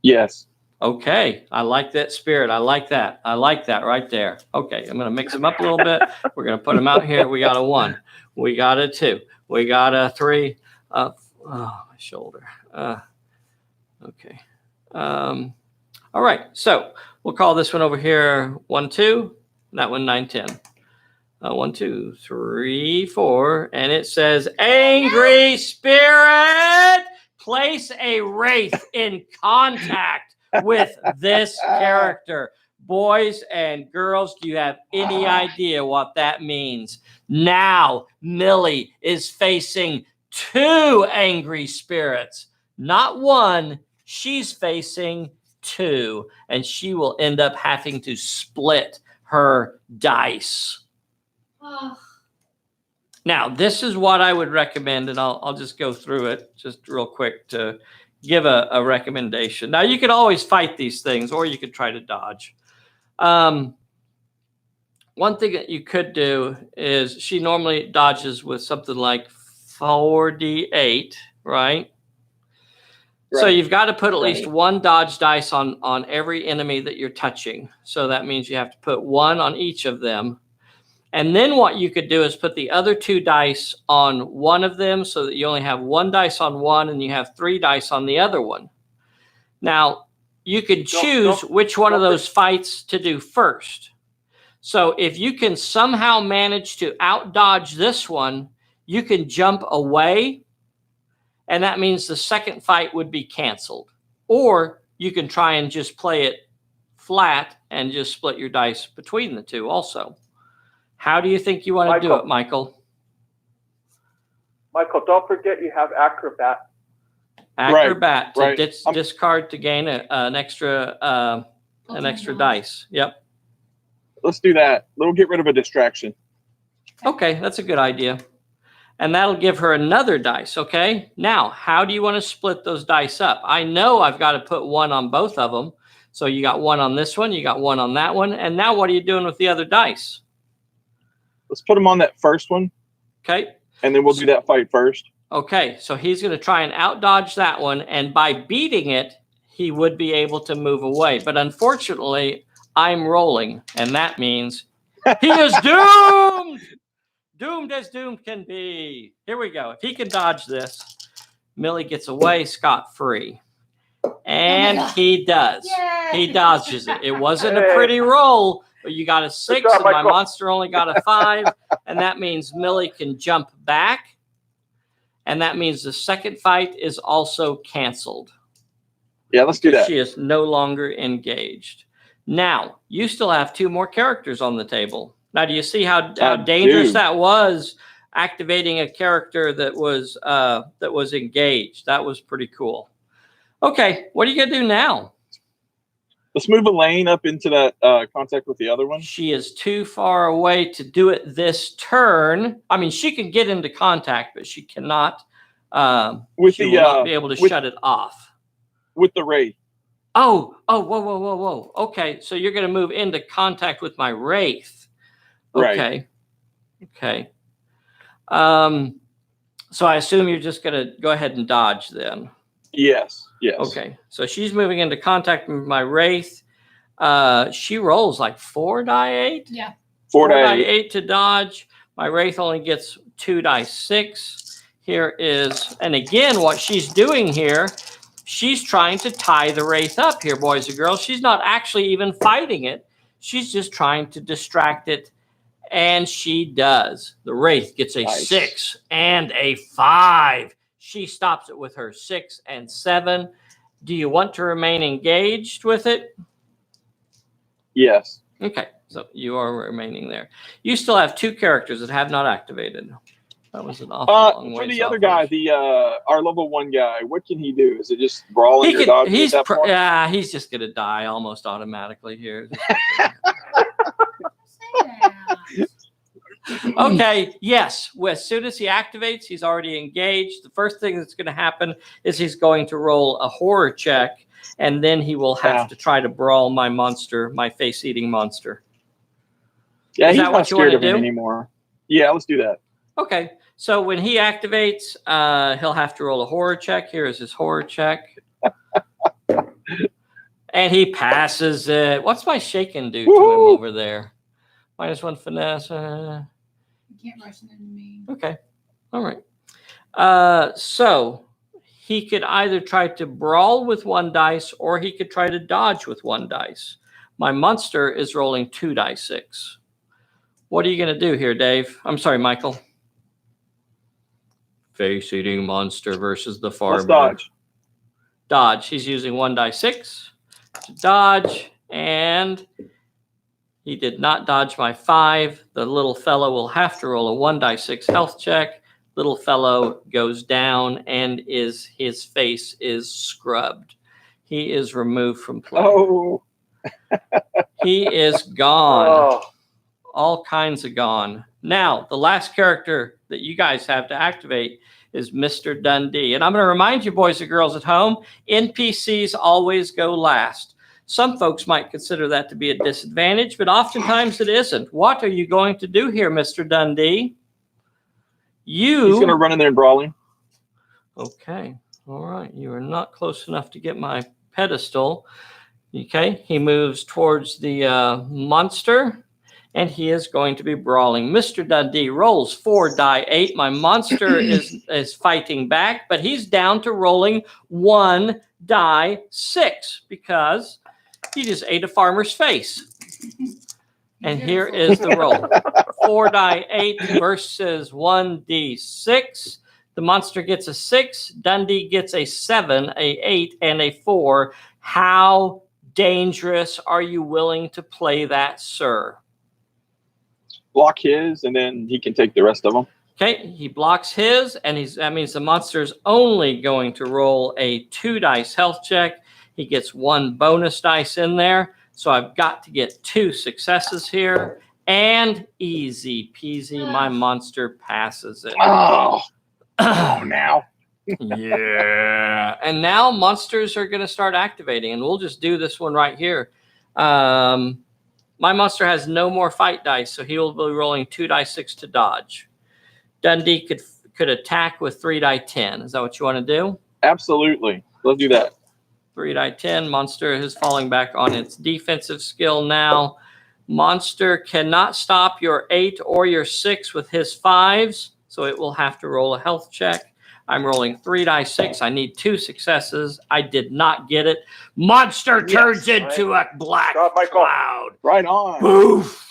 Yes. Okay, I like that spirit. I like that. I like that right there. Okay, I'm going to mix them up a little bit. We're going to put them out here. We got a 1. We got a 2. We got a 3. Oh, my shoulder. Okay. All right, so we'll call this one over here 1, 2. That one 9, 10. 1, 2, 3, 4, and it says angry spirit. Place a wraith in contact with this character. Boys and girls, do you have any idea what that means? Now Millie is facing 2 angry spirits, not 1. She's facing 2, and she will end up having to split her dice. Oh. Now, this is what I would recommend, and I'll just go through it just real quick to give a recommendation. Now, you could always fight these things, or you could try to dodge. One thing that you could do is she normally dodges with something like 4d8, right? So you've got to put at least 1 dodge dice on every enemy that you're touching. So that means you have to put 1 on each of them. And then what you could do is put the other 2 dice on one of them so that you only have 1 dice on one and you have 3 dice on the other one. Now, you could choose which one of those fights to do first. So if you can somehow manage to out-dodge this one, you can jump away, and that means the second fight would be canceled. Or you can try and just play it flat and just split your dice between the 2 also. How do you think you want to do it, Michael? Michael, don't forget you have acrobat. Acrobat to discard to gain an extra dice. Yep. Let's do that. We'll get rid of a distraction. Okay, that's a good idea. And that'll give her another dice, okay? Now, how do you want to split those dice up? I know I've got to put 1 on both of them. So you got 1 on this one, you got 1 on that one. And now what are you doing with the other dice? Let's put him on that first one. Okay. And then we'll do that fight first. Okay, so he's going to try and out-dodge that one. And by beating it, he would be able to move away. But unfortunately, I'm rolling. And that means he is doomed! Doomed as doomed can be. Here we go. If he can dodge this, Millie gets away scot-free. And he does. Yay! He dodges it. It wasn't a pretty roll, but you got a 6, and my monster only got a 5. And that means Millie can jump back. And that means the second fight is also canceled. Yeah, let's do that. She is no longer engaged. Now, you still have 2 more characters on the table. Now, do you see how dangerous that was, activating a character that was engaged? That was pretty cool. Okay, what are you going to do now? Let's move Elaine up into that contact with the other one. She is too far away to do it this turn. I mean, she can get into contact, but she cannot. She will not be able to shut it off. With the Wraith. Whoa. Okay, so you're going to move into contact with my Wraith. Okay. Right. Okay. So I assume you're just going to go ahead and dodge then. Yes. Okay. So she's moving into contact with my Wraith. She rolls like 4 die 8. Yeah. 4 die 8 to dodge. My Wraith only gets 2 die 6. Here is, and again, what she's doing here she's trying to tie the Wraith up here, boys and girls. She's not actually even fighting it. She's just trying to distract it. And she does. The Wraith gets a 6 and a 5. She stops it with her 6 and 7. Do you want to remain engaged with it? Yes. Okay, so you are remaining there. You still have 2 characters that have not activated. That was an awful long way. For the other guy, our level 1 guy, what can he do? Is it just brawling your dog? Yeah, he's just gonna die almost automatically here. Okay, yes. As soon as he activates, he's already engaged. The first thing that's going to happen is he's going to roll a horror check, and then he will have to try to brawl my monster, my face-eating monster. Yeah, he's not scared of him anymore. Yeah, let's do that. Okay, so when he activates, he'll have to roll a horror check. Here is his horror check. And he passes it. What's my shaken do to him over there? -1 finesse. You can't rush into me. Okay. All right. So he could either try to brawl with 1 dice or he could try to dodge with 1 dice. My monster is rolling 2 dice 6. What are you going to do here, Dave? I'm sorry, Michael. Face-eating monster versus the farmer. Let's dodge. Dodge. He's using 1 die 6 to dodge, and he did not dodge my 5. The little fellow will have to roll a 1 die 6 health check. Little fellow goes down, and his face is scrubbed. He is removed from play. Oh. He is gone. Oh. All kinds of gone. Now, the last character that you guys have to activate is Mr. Dundee. And I'm going to remind you, boys and girls at home, NPCs always go last. Some folks might consider that to be a disadvantage, but oftentimes it isn't. What are you going to do here, Mr. Dundee? He's going to run in there and brawl him. Okay. All right. You are not close enough to get my pedestal. Okay. He moves towards the monster, and he is going to be brawling. Mr. Dundee rolls 4 die 8. My monster is fighting back, but he's down to rolling 1 die 6 because he just ate a farmer's face. And here is the roll. 4 die 8 versus 1d6. The monster gets a 6. Dundee gets a 7, a 8, and a 4. How dangerous are you willing to play that, sir? Block his, and then he can take the rest of them. Okay, he blocks his, and that means the monster's only going to roll a 2 dice health check. He gets 1 bonus dice in there. So I've got to get 2 successes here. And easy peasy, my monster passes it. Oh, now. Yeah. And now monsters are going to start activating. And we'll just do this one right here. My monster has no more fight dice, so he will be rolling 2 die 6 to dodge. Dundee could attack with 3 die 10. Is that what you want to do? Absolutely. Let's do that. 3 die 10. Monster is falling back on its defensive skill now. Monster cannot stop your 8 or your 6 with his 5s, so it will have to roll a health check. I'm rolling 3 die 6. I need 2 successes. I did not get it. Monster turns into a black cloud. Right on. Boof.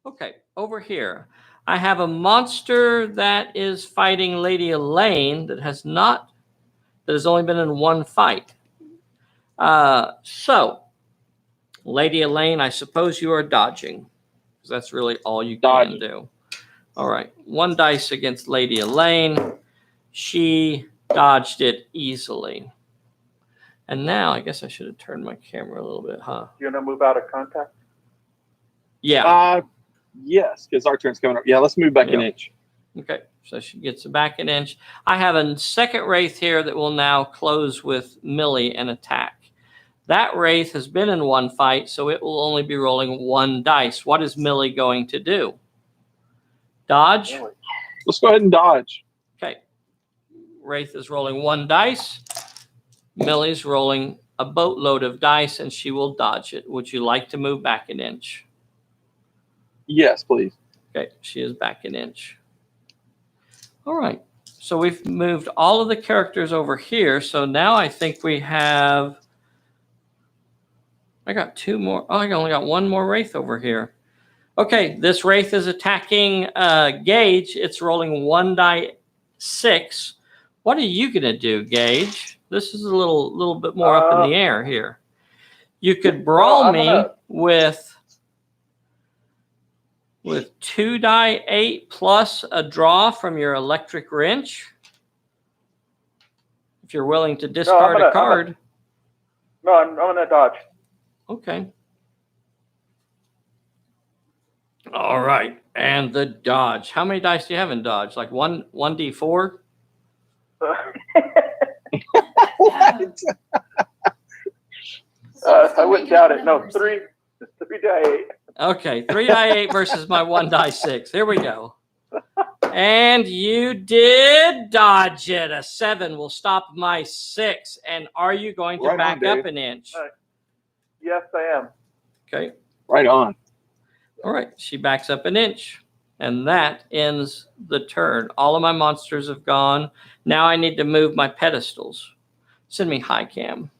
Okay, over here. I have a monster that is fighting Lady Elaine that has only been in 1 fight. So, Lady Elaine, I suppose you are dodging, because that's really all you can do. All right, 1 dice against Lady Elaine. She dodged it easily. And now, I guess I should have turned my camera a little bit, huh? You want to move out of contact? Yeah. Yes, because our turn's coming up. Yeah, let's move back an inch. Okay, so she gets back an inch. I have a second Wraith here that will now close with Millie and attack. That Wraith has been in 1 fight, so it will only be rolling 1 dice. What is Millie going to do? Dodge? Let's go ahead and dodge. Okay. Wraith is rolling 1 dice. Millie's rolling a boatload of dice, and she will dodge it. Would you like to move back an inch? Yes, please. Okay, she is back an inch. All right. So we've moved all of the characters over here. So now I think we have, I got two more. Oh, I only got one more Wraith over here. Okay, this Wraith is attacking Gage. It's rolling 1d6. What are you going to do, Gage? This is a little bit more up in the air here. You could brawl me with 2d8 plus a draw from your electric wrench. If you're willing to discard a card. I'm going to dodge. Okay. All right. And the dodge. How many dice do you have in dodge? Like 1d4? I wouldn't doubt it. No, 3d8. Okay, 3d8 versus my 1d6. Here we go. And you did dodge it. A 7 will stop my 6. And are you going to back up an inch? Yes, I am. Okay. Right on. All right. She backs up an inch. And that ends the turn. All of my monsters have gone. Now I need to move my pedestals. Send me high cam.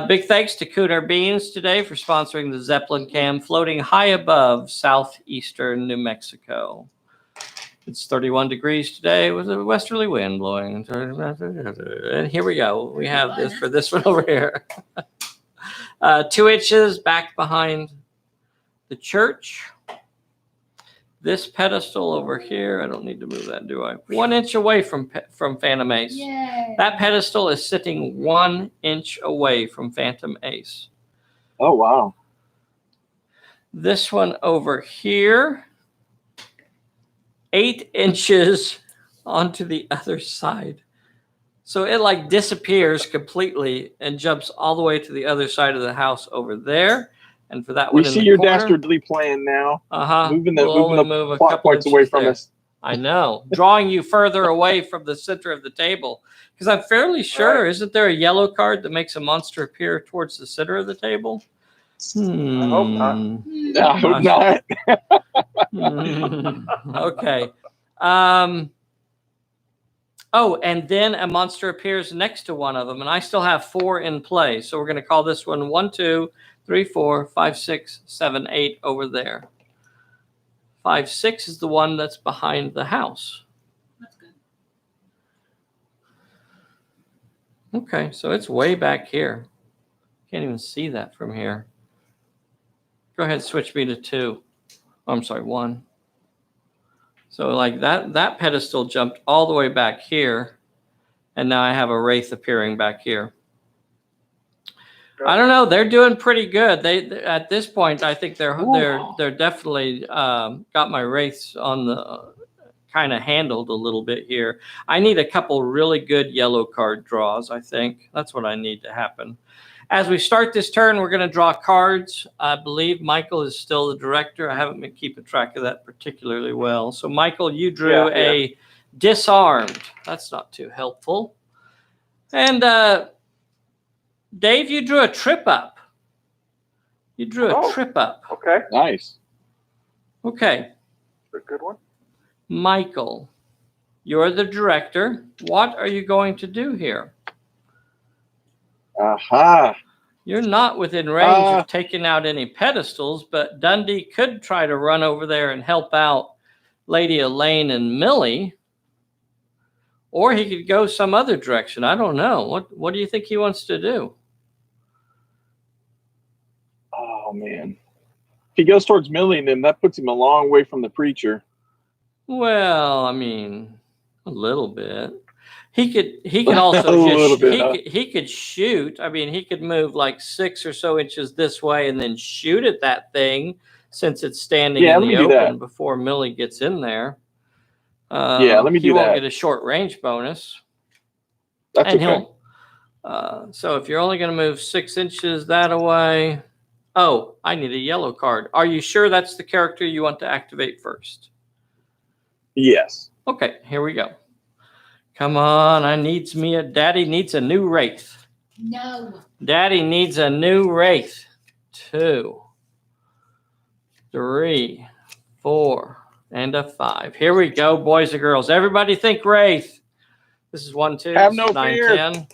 Big thanks to Cooner Beans today for sponsoring the Zeppelin cam floating high above southeastern New Mexico. It's 31 degrees today with a westerly wind blowing. And here we go. We have this for this one over here. 2 inches back behind the church. This pedestal over here, I don't need to move that, do I? 1 inch away from Phantom Ace. Yay. That pedestal is sitting 1 inch away from Phantom Ace. Oh, wow. This one over here, 8 inches onto the other side. So it like disappears completely and jumps all the way to the other side of the house over there. And for that one, we see your dastardly plan now. Moving the plot points away from us. I know, drawing you further away from the center of the table. Because I'm fairly sure, isn't there a yellow card that makes a monster appear towards the center of the table? I hope not. I hope not. Okay. Oh, and then a monster appears next to one of them, and I still have 4 in play. So we're going to call this one 1, 2, 3, 4, 5, 6, 7, 8 over there. 5, 6 is the one that's behind the house. That's good. Okay, so it's way back here. Can't even see that from here. Go ahead, switch me to 2. Oh, I'm sorry, 1. So like that pedestal jumped all the way back here, and now I have a Wraith appearing back here. I don't know. They're doing pretty good. They at this point, I think they're definitely got my Wraiths on the kind of handled a little bit here. I need a couple really good yellow card draws. I think that's what I need to happen. As we start this turn, we're going to draw cards. I believe Michael is still the director. I haven't been keeping track of that particularly well. So, Michael, you drew a disarmed. That's not too helpful. And Dave, you drew a trip up. You drew a trip up. Okay. Nice. Okay. A good one. Michael, you're the director. What are you going to do here? Aha. You're not within range of taking out any pedestals, but Dundee could try to run over there and help out Lady Elaine and Millie. Or he could go some other direction. I don't know. What do you think he wants to do? Oh, man. If he goes towards Millie, then that puts him a long way from the preacher. Well, I mean, a little bit. He could also he could shoot. I mean, he could move like 6 or so inches this way and then shoot at that thing since it's standing in the open before Millie gets in there. Let me do that. He won't get a short range bonus. That's okay. So if you're only going to move 6 inches that away. Oh, I need a yellow card. Are you sure that's the character you want to activate first? Yes. Okay, here we go. Come on, Daddy needs a new Wraith. No. Daddy needs a new Wraith. 2, 3, 4, and a 5. Here we go, boys and girls. Everybody think Wraith. This is 1, 2, Have no 9, fear. 10.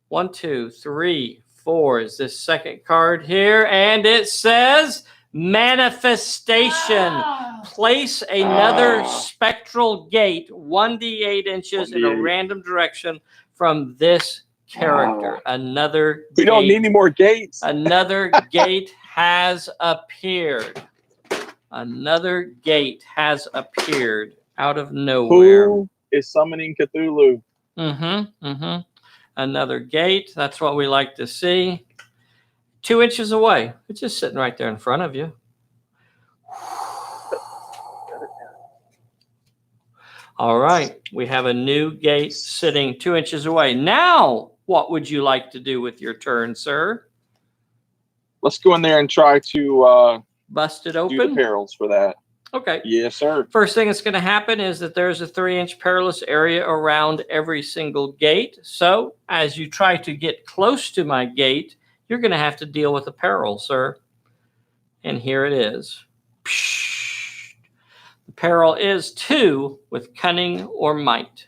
1, 2, 3, 4 is this second card here, and it says manifestation. Ah. Place another spectral gate 1d8 inches in a 1d8. random direction from this character. Another We don't need any more gates. Another gate has appeared. Another gate has appeared out of nowhere. Who is summoning Cthulhu? Another gate. That's what we like to see. 2 inches away. It's just sitting right there in front of you. All right. We have a new gate sitting 2 inches away. Now, what would you like to do with your turn, sir? Let's go in there and try to bust it do the open? perils for that. Okay. Yes, sir. First thing that's going to happen is that there's a 3-inch perilous area around every single gate. So as you try to get close to my gate, you're going to have to deal with a peril, sir. And here it is. The peril is 2 with cunning or might.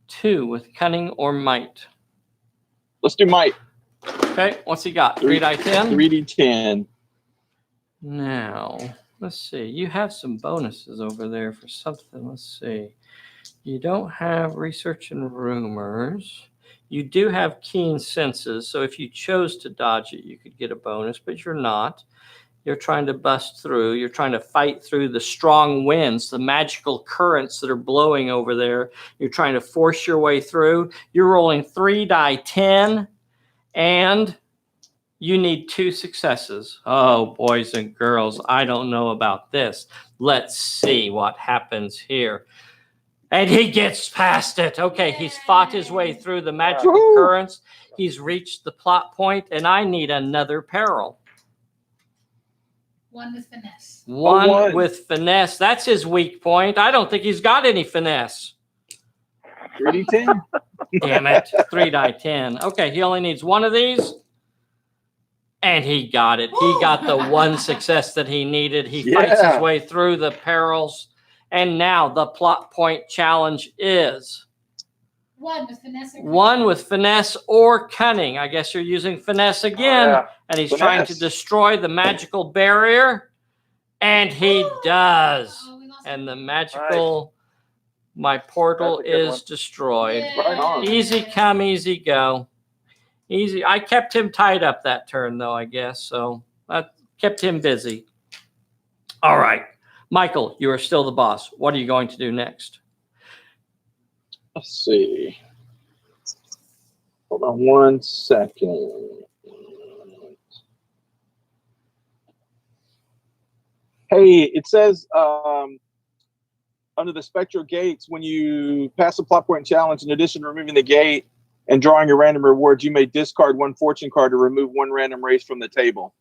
2 with cunning or might. Let's do might. Okay, what's he got? 3 die 10? 3d10. Now, let's see. You have some bonuses over there for something. Let's see. You don't have research and rumors. You do have keen senses. So if you chose to dodge it, you could get a bonus, but you're not. You're trying to bust through. You're trying to fight through the strong winds, the magical currents that are blowing over there. You're trying to force your way through. You're rolling 3 die 10, and you need 2 successes. Oh, boys and girls, I don't know about this. Let's see what happens here. And he gets past it. Okay, he's fought his way through the magical currents. He's reached the plot point, and I need another peril. 1 with finesse. 1 with finesse. That's his weak point. I don't think he's got any finesse. 3d10. Damn it. 3 die 10. Okay, he only needs 1 of these. And he got it. He got the 1 success that he needed. He fights his way through the perils. And now the plot point challenge is 1 with finesse. 1 with finesse or cunning. I guess you're using finesse again. Yeah. And he's trying to destroy the magical barrier. And he does. Oh, we lost And the one. magical, my portal That's a good is one. destroyed. Yeah. Right on. Easy come, easy go. Easy. I kept him tied up that turn, though, I guess. So I kept him busy. All right. Michael, you are still the boss. What are you going to do next? Let's see. Hold on 1 second. Hey, it says under the spectral gates, when you pass a plot point challenge, in addition to removing the gate and drawing your random rewards, you may discard 1 fortune card to remove 1 random race from the table.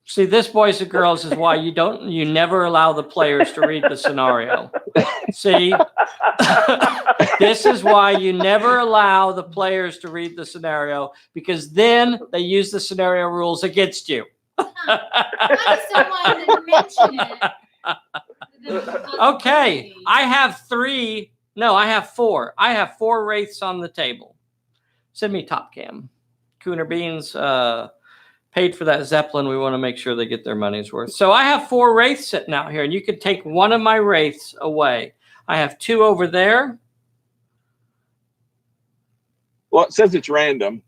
See, this, boys and girls, is why you never allow the players to read the scenario. See, this is why you never allow the players to read the scenario, because then they use the scenario rules against you. I just don't want to mention it. Okay, I have 3. No, I have 4. I have 4 wraiths on the table. Send me top cam. Cooner Beans paid for that Zeppelin. We want to make sure they get their money's worth. So I have 4 wraiths sitting out here, and you can take 1 of my wraiths away. I have 2 over there. Well, it says it's random.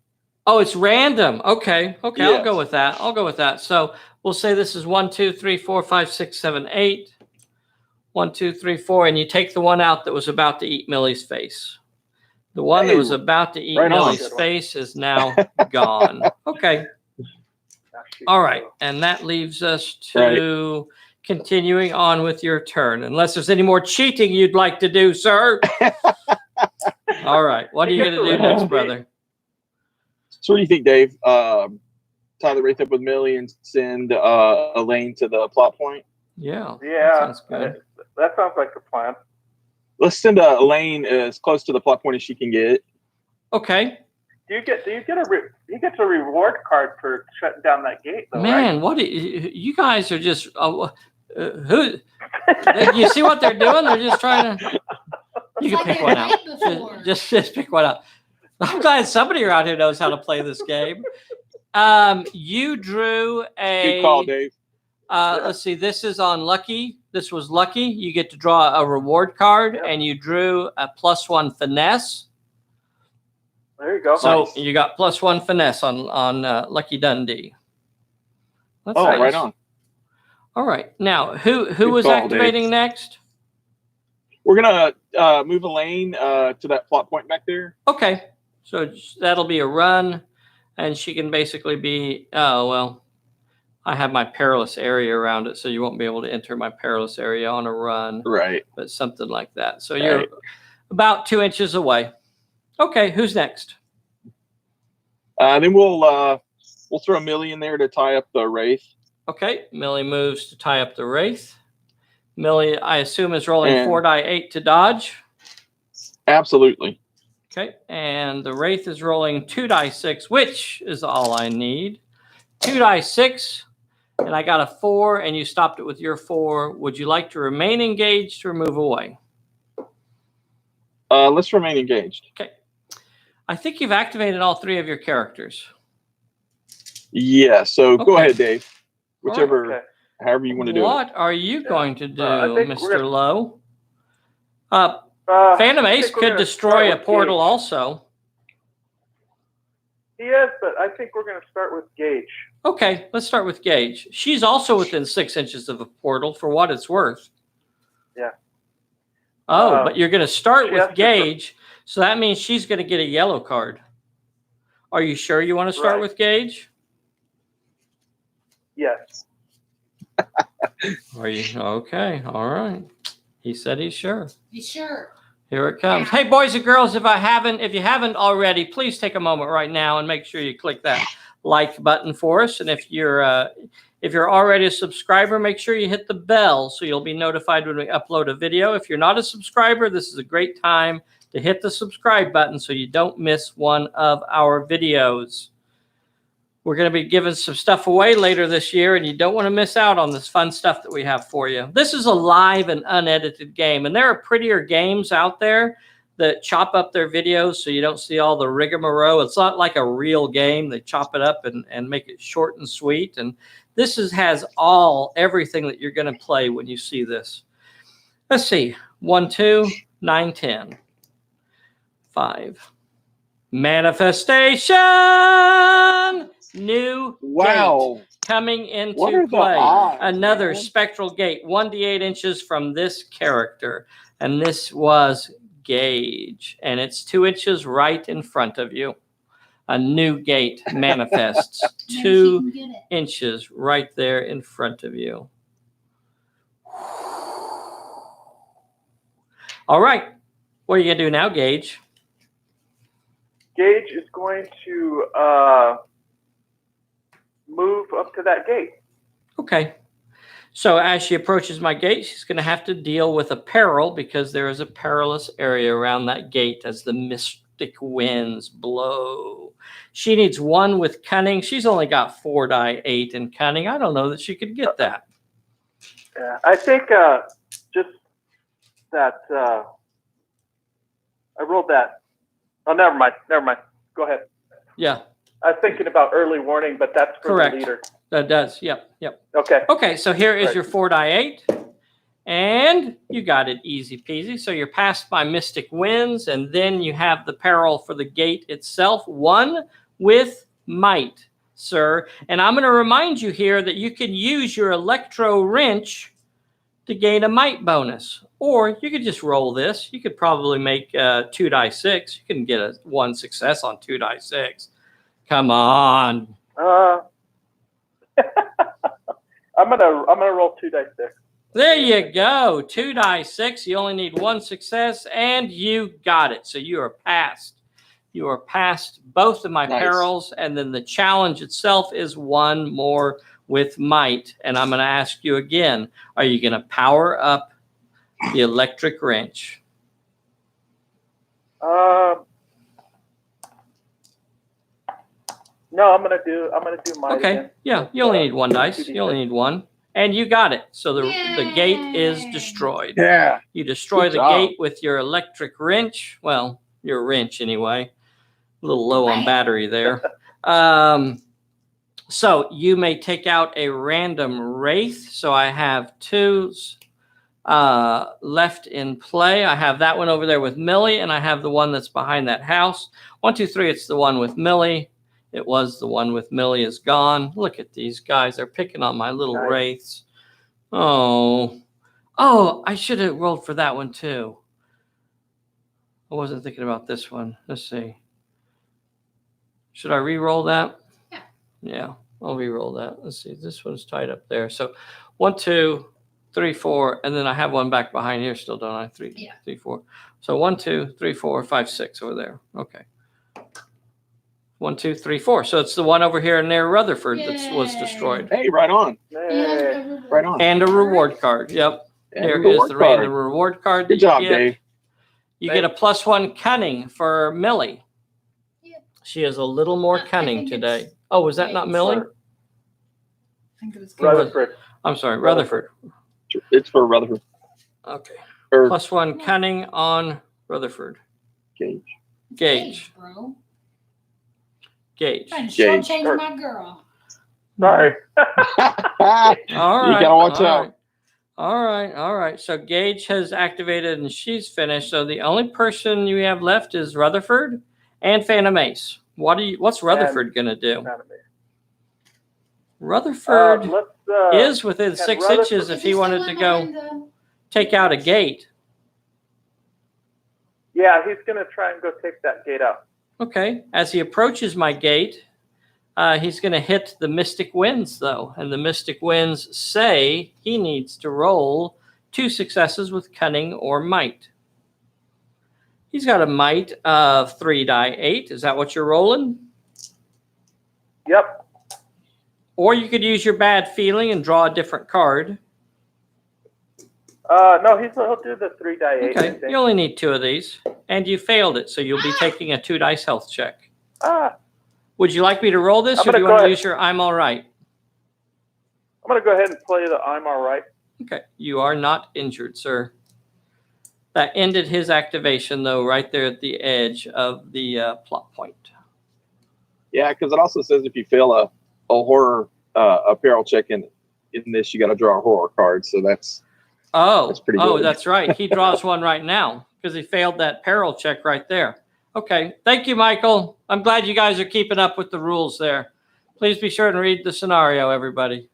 Oh, it's random. Okay. Okay. Yes. I'll go with that. I'll go with that. So we'll say this is 1, 2, 3, 4, 5, 6, 7, 8. 1, 2, 3, 4. And you take the one out that was about to eat Millie's face. The one that was about to eat right on. Millie's face is now gone. Okay. All right. And that leaves us to continuing on with your turn. Unless there's any more cheating you'd like to do, sir. All right. What are you going to do next, brother? So what do you think, Dave? Tie the wraith up with Millie and send Elaine to the plot point? Yeah. Yeah, That sounds good. that sounds like a plan. Let's send Elaine as close to the plot point as she can get. Okay. You get a reward card for shutting down that gate, though, right? Man, what you guys are just Who? You see what they're doing? They're just trying to. You can Like pick one they've out. played before. Just pick one out. I'm glad somebody around here knows how to play this game. You drew Good call, a. Dave. Let's see. This is on lucky. This was lucky. You get to draw a reward card, Yep. and you drew a +1 finesse. There you go. So Nice. you got +1 finesse on Lucky Dundee. That's Oh, nice. right on. All right. Now, who Good was call, activating Dave. next? We're gonna move Elaine to that plot point back there. Okay. So that'll be a run, and she can basically be. Oh well, I have my perilous area around it, so you won't be able to enter my perilous area on a run. Right. But something like that. So you're about 2 inches away. Okay. Who's next? Then we'll throw Millie in there to tie up the wraith. Okay. Millie moves to tie up the wraith. Millie, I assume, is rolling And- 4 die 8 to dodge. Absolutely. Okay. And the wraith is rolling 2 die 6, which is all I need. 2 die 6. And I got a 4, and you stopped it with your 4. Would you like to remain engaged or move away? Let's remain engaged. Okay. I think you've activated all 3 of your characters. Yeah. So go Okay. ahead, Dave. Whichever, Okay. however you want to do it. What are you going to do, I think we're Mr. gonna- Lowe? I Phantom Ace think we're could gonna destroy start a with portal Gage. also. He is, but I think we're going to start with Gage. Okay, let's start with Gage. She's also within 6 inches of a portal for what it's worth. Yeah. Oh, but you're going to start she with has to- Gage, so that means she's going to get a yellow card. Are you sure you want to start Right. with Gage? Yes. Are you okay? All right. He said he's sure. Be sure. Here it comes. Hey, boys and girls, if you haven't already, please take a moment right now and make sure you click that like button for us. And if you're already a subscriber, make sure you hit the bell so you'll be notified when we upload a video. If you're not a subscriber, this is a great time to hit the subscribe button so you don't miss one of our videos. We're going to be giving some stuff away later this year, and you don't want to miss out on this fun stuff that we have for you. This is a live and unedited game, and there are prettier games out there that chop up their videos so you don't see all the rigmarole. It's not like a real game. They chop it up and make it short and sweet, and this has everything that you're going to play when you see this. Let's see. 1, 2, 9, 10. 5. Manifestation! New Wow. gate coming into What are the play. odds, Another man? spectral gate, 1d8 inches from this character. And this was Gage. And it's 2 inches right in front of you. A new gate manifests Maybe 2 she can get it. inches right there in front of you. All right. What are you going to do now, Gage? Gage is going to move up to that gate. Okay. So as she approaches my gate, she's going to have to deal with a peril because there is a perilous area around that gate as the mystic winds blow. She needs 1 with cunning. She's only got 4 die 8 in cunning. I don't know that she could get that. Yeah, I think just that I rolled that. Oh, never mind. Go ahead. Yeah, I was thinking about early warning, but that's for Correct. the leader. that does. Yep. Okay. Okay, so here is Right. your 4 die 8. And you got it easy peasy. So you're past my mystic winds, and then you have the peril for the gate itself. 1 with might, sir. And I'm going to remind you here that you can use your electro wrench to gain a might bonus. Or you could just roll this. You could probably make 2 die 6. You can get a 1 success on 2 die 6. Come on. I'm gonna roll 2 dice there. There you go. 2 die 6. You only need 1 success, and you got it. So you are past. You are past both of my Nice. perils, and then the challenge itself is 1 more with might. And I'm going to ask you again, are you going to power up the electric wrench? No, I'm gonna do mine Okay. again. Yeah, you only need 1 dice. You only need 1. And you got it. So the gate is Yay. destroyed. Yeah. You destroy Good the job. gate with your electric wrench. Well, your wrench anyway. A little low on battery there. So you may take out a random wraith. So I have 2s left in play. I have that one over there with Millie, and I have the one that's behind that house. 1, 2, 3. It's the one with Millie. It was the one with Millie is gone. Look at these guys. They're picking on my little Nice. wraiths. Oh, I should have rolled for that one too. I wasn't thinking about this one. Let's see. Should I re-roll that? Yeah. Yeah, I'll re-roll that. Let's see. This one's tied up there. So 1, 2, 3, 4, and then I have one back behind here still, don't I? 3, Yeah. 3, 4. So 1, 2, 3, 4, 5, 6 over there. Okay. 1, 2, 3, 4. So it's the one over here near Rutherford that was Yay. destroyed. Hey, right on. Hey. Right on. And a reward card. Yep. And Here the is reward the card. random reward card. Good job, get. Dave. You get a +1 cunning for Millie. Yep. She is a little more I cunning think today. it's- Oh, was that not Millie? I think it was good. Rutherford. I'm sorry, Rutherford. It's for Rutherford. Okay. Or +1 cunning on Rutherford. Gage. Gage. Bro. Gage. Trying to Gage. shortchange my girl. Sorry. All right. You gotta watch all out. right. All right. So Gage has activated and she's finished. So the only person you have left is Rutherford and Phantom Ace. What's Rutherford gonna do? Rutherford Let's, is within can 6 Rutherford- inches if Is he still wanted to go behind the- take out a gate. Yeah, he's going to try and go take that gate out. Okay. As he approaches my gate, he's going to hit the Mystic Winds, though. And the Mystic Winds say he needs to roll 2 successes with Cunning or Might. He's got a Might of 3 die 8. Is that what you're rolling? Yep. Or you could use your bad feeling and draw a different card. No, he'll do the 3 die 8. I Okay. think. You only need 2 of these. And you failed it, so you'll be taking a 2 dice health check. Would you like me to roll this, I'm or do you gonna want go to ahead. use your I'm all right? I'm going to go ahead and play the I'm all right. Okay. You are not injured, sir. That ended his activation, though, right there at the edge of the plot point. Yeah, because it also says if you fail a horror apparel check in this, you got to draw a horror card. So that's pretty good. That's right. He draws one right now because he failed that peril check right there. Okay. Thank you, Michael. I'm glad you guys are keeping up with the rules there. Please be sure and read the scenario, everybody.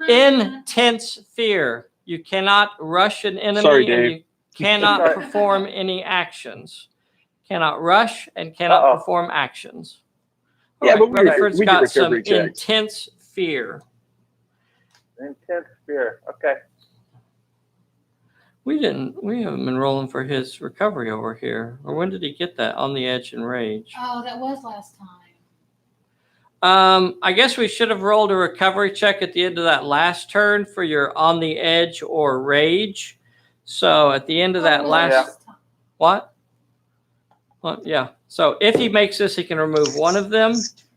Intense fear. You cannot rush an enemy. Sorry, and Dave. you cannot Sorry. perform any actions. Cannot rush and cannot Uh-oh. perform actions. Yeah, but Rutherford's we do got some recovery checks. intense fear. Intense fear. Okay. We haven't been rolling for his recovery over here. Or when did he get that? On the Edge and Rage. Oh, that was last time. I guess we should have rolled a recovery check at the end of that last turn for your On the Edge or Rage. So at the end of that Oh, last, time. what? Well, yeah. So if he makes this, he can remove one of them.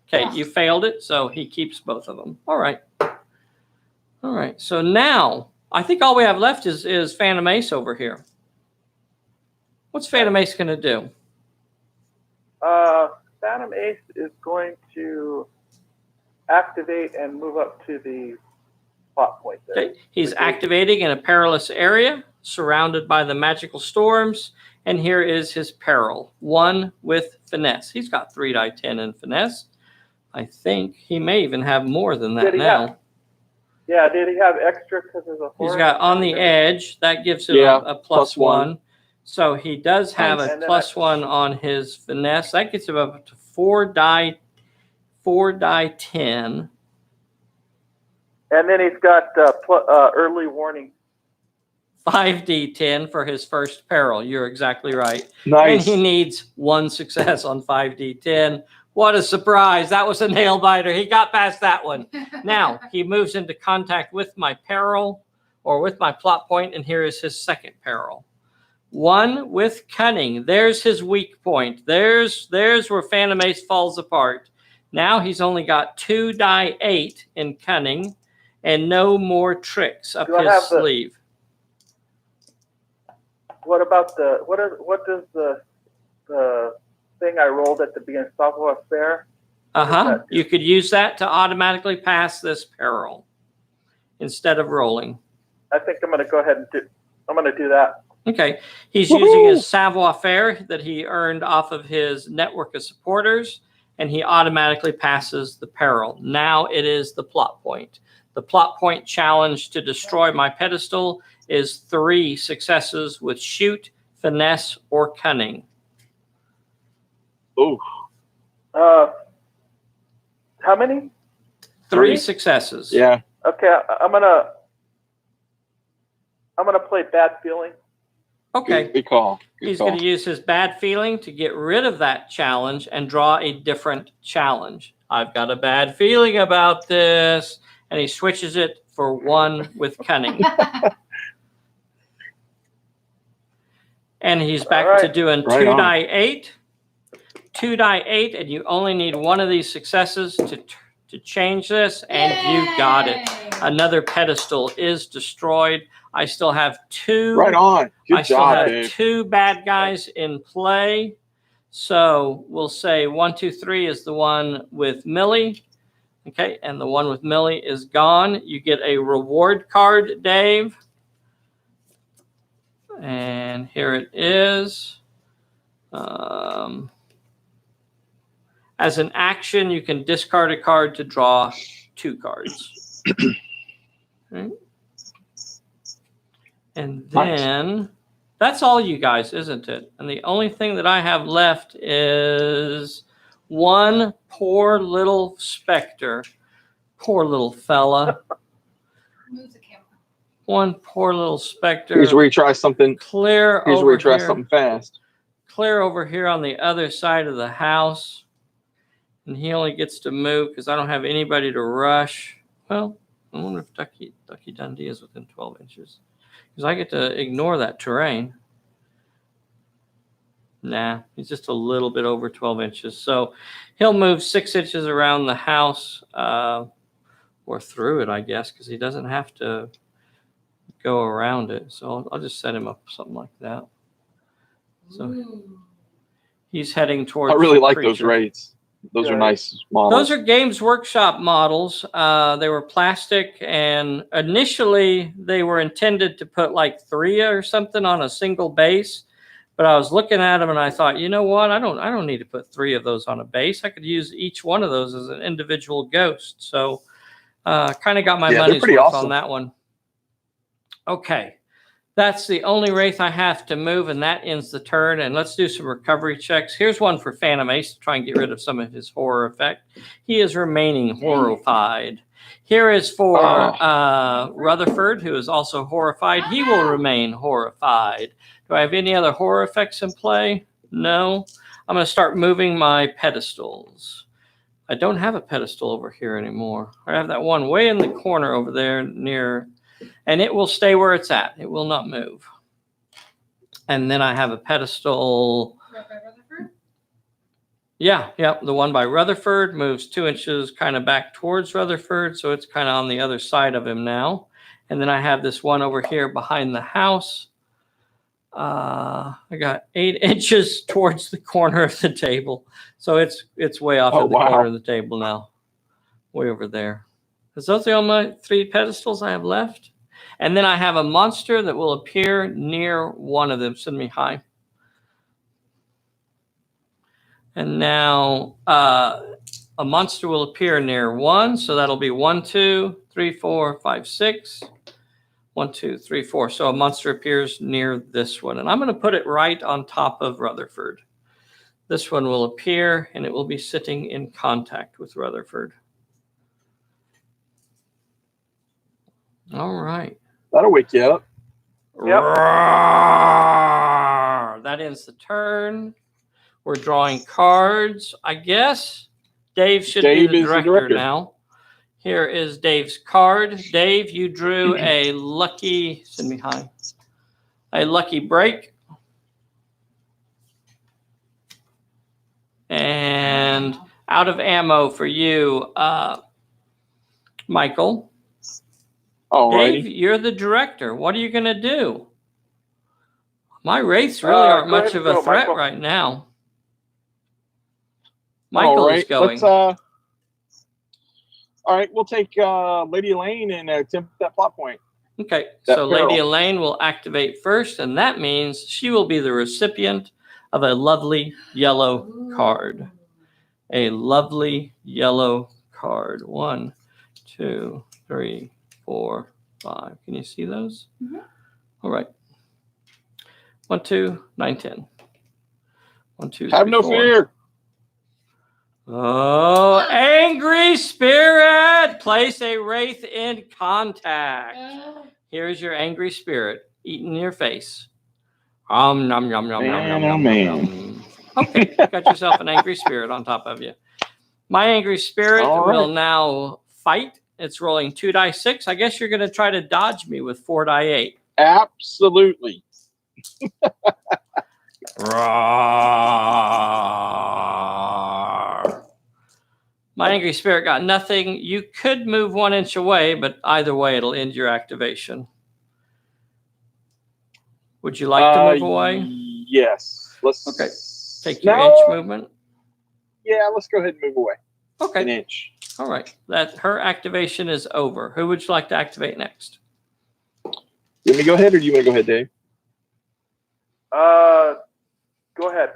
Okay, Yeah. you failed it, so he keeps both of them. All right. All right. So now I think all we have left is Phantom Ace over here. What's Phantom Ace going to do? Phantom Ace is going to activate and move up to the plot point there. Okay. He's activating in a perilous area, surrounded by the magical storms, and here is his peril. 1 with finesse. He's got 3 die 10 in finesse. I think he may even have more than that Did he now. Yeah, did he have extra because there's a He's horror? got On the Edge. That gives him Yeah, a plus one. So he does have And a then plus 1 on his finesse. That gets him up to 4 die 10. And then he's got early warning. 5d10 for his first peril. You're exactly right. And Nice. he needs 1 success on 5d10. What a surprise. That was a nail biter. He got past that one. Now he moves into contact with my peril or with my plot point, and here is his second peril. 1 with cunning. There's his weak point. There's where Phantom Ace falls apart. Now he's only got 2 die 8 in cunning, and no more tricks up Do I his have the- sleeve. What about what does the thing I rolled at the beginning, savoir faire? that do? You could use that to automatically pass this peril instead of rolling. I think I'm going to go ahead and I'm going to do that. Okay, he's Woohoo! using his savoir-faire that he earned off of his network of supporters, and he automatically passes the peril. Now it is the plot point. The plot point challenge to destroy my pedestal is 3 successes with shoot, finesse, or cunning. Oh, How many? 3 successes. yeah. Okay, I'm gonna play bad feeling. Okay. Good call. Good He's call. going to use his bad feeling to get rid of that challenge and draw a different challenge. I've got a bad feeling about this. And he switches it for 1 with cunning. And he's back All right. to doing Right 2 on. die 8. 2 die 8, and you only need 1 of these successes to change this, and you got it. Yay! Another pedestal is destroyed. I still have 2. Right on. Good I still job, have Dave. 2 bad guys in play. So we'll say 1, 2, 3 is the one with Millie. Okay, and the one with Millie is gone. You get a reward card, Dave. And here it is. As an action, you can discard a card to draw 2 cards. Okay. And then that's all, you guys, isn't it? And the only thing that I have left is 1 poor little specter. Poor little fella. Move the camera. 1 poor little specter. Here's where you try something. Clear Here's over where you try here. something fast. Clear over here on the other side of the house. And he only gets to move because I don't have anybody to rush. Well, I wonder if Ducky Dundee is within 12 inches. Because I get to ignore that terrain. Nah, he's just a little bit over 12 inches. So he'll move 6 inches around the house, or through it, I guess, because he doesn't have to go around it. So I'll just set him up something like that. So Ooh. he's heading towards I really the like those creature. rates. Those Yeah. are nice models. Those are Games Workshop models. They were plastic, and initially they were intended to put like 3 or something on a single base. But I was looking at them and I thought, you know what? I don't need to put 3 of those on a base. I could use each one of those as an individual ghost. So kind of got my Yeah, they're money's pretty worth awesome. on that one. Okay. That's the only wraith I have to move, and that ends the turn. And let's do some recovery checks. Here's one for Phantom Ace to try and get rid of some of his horror effect. He is remaining horrified. Here is for Rutherford, who is also horrified. He will remain horrified. Do I have any other horror effects in play? No. I'm going to start moving my pedestals. I don't have a pedestal over here anymore. I have that one way in the corner over there near... And it will stay where it's at. It will not move. And then I have a pedestal. Right by Rutherford? Yeah. The one by Rutherford moves 2 inches kind of back towards Rutherford. So it's kind of on the other side of him now. And then I have this one over here behind the house. I got 8 inches towards the corner of the table. So it's way off in the corner of the table now. Way over there. Because those are all my 3 pedestals I have left. And then I have a monster that will appear near one of them. Send me high. And now a monster will appear near 1. So that'll be 1, 2, 3, 4, 5, 6. 1, 2, 3, 4. So a monster appears near this one. And I'm going to put it right on top of Rutherford. This one will appear, and it will be sitting in contact with Rutherford. All right. That'll wake you up. Yep. That ends the turn. We're drawing cards, I guess. Dave should Dave be is the the director director. now. Here is Dave's card. Dave, you drew a lucky, send me high, a lucky break. And out of ammo for you, Michael. Alrighty. Dave, you're the director. What are you going to do? My wraiths really aren't go much ahead of and a go, threat Michael. right now. Michael All is right, going. all right, we'll take Lady Elaine and attempt that plot point. Okay, That so peril. Lady Elaine will activate first, and that means she will be the recipient of a lovely yellow card. A lovely yellow card. 1, 2, 3, 4, 5. Can you see those? Mhm. All right. 1, 2, 9, 10. 1, 2, Have 3, no 4. fear. Oh, angry spirit! Place a wraith in contact. Here's your angry spirit eating your face. Nom nom nom nom Man, nom oh, nom man. nom. Okay, you got yourself an angry spirit on top of you. My angry spirit All right. will now fight. It's rolling 2 die 6. I guess you're going to try to dodge me with 4 die 8. Absolutely. Roar. My angry spirit got nothing. You could move 1 inch away, but either way, it'll end your activation. Would you like to move away? Yes. Let's Okay. Take your No. inch movement. Yeah, let's go ahead and move away. An Okay. inch. All right. That her activation is over. Who would you like to activate next? You want me to go ahead, or do you want to go ahead, Dave? Go ahead.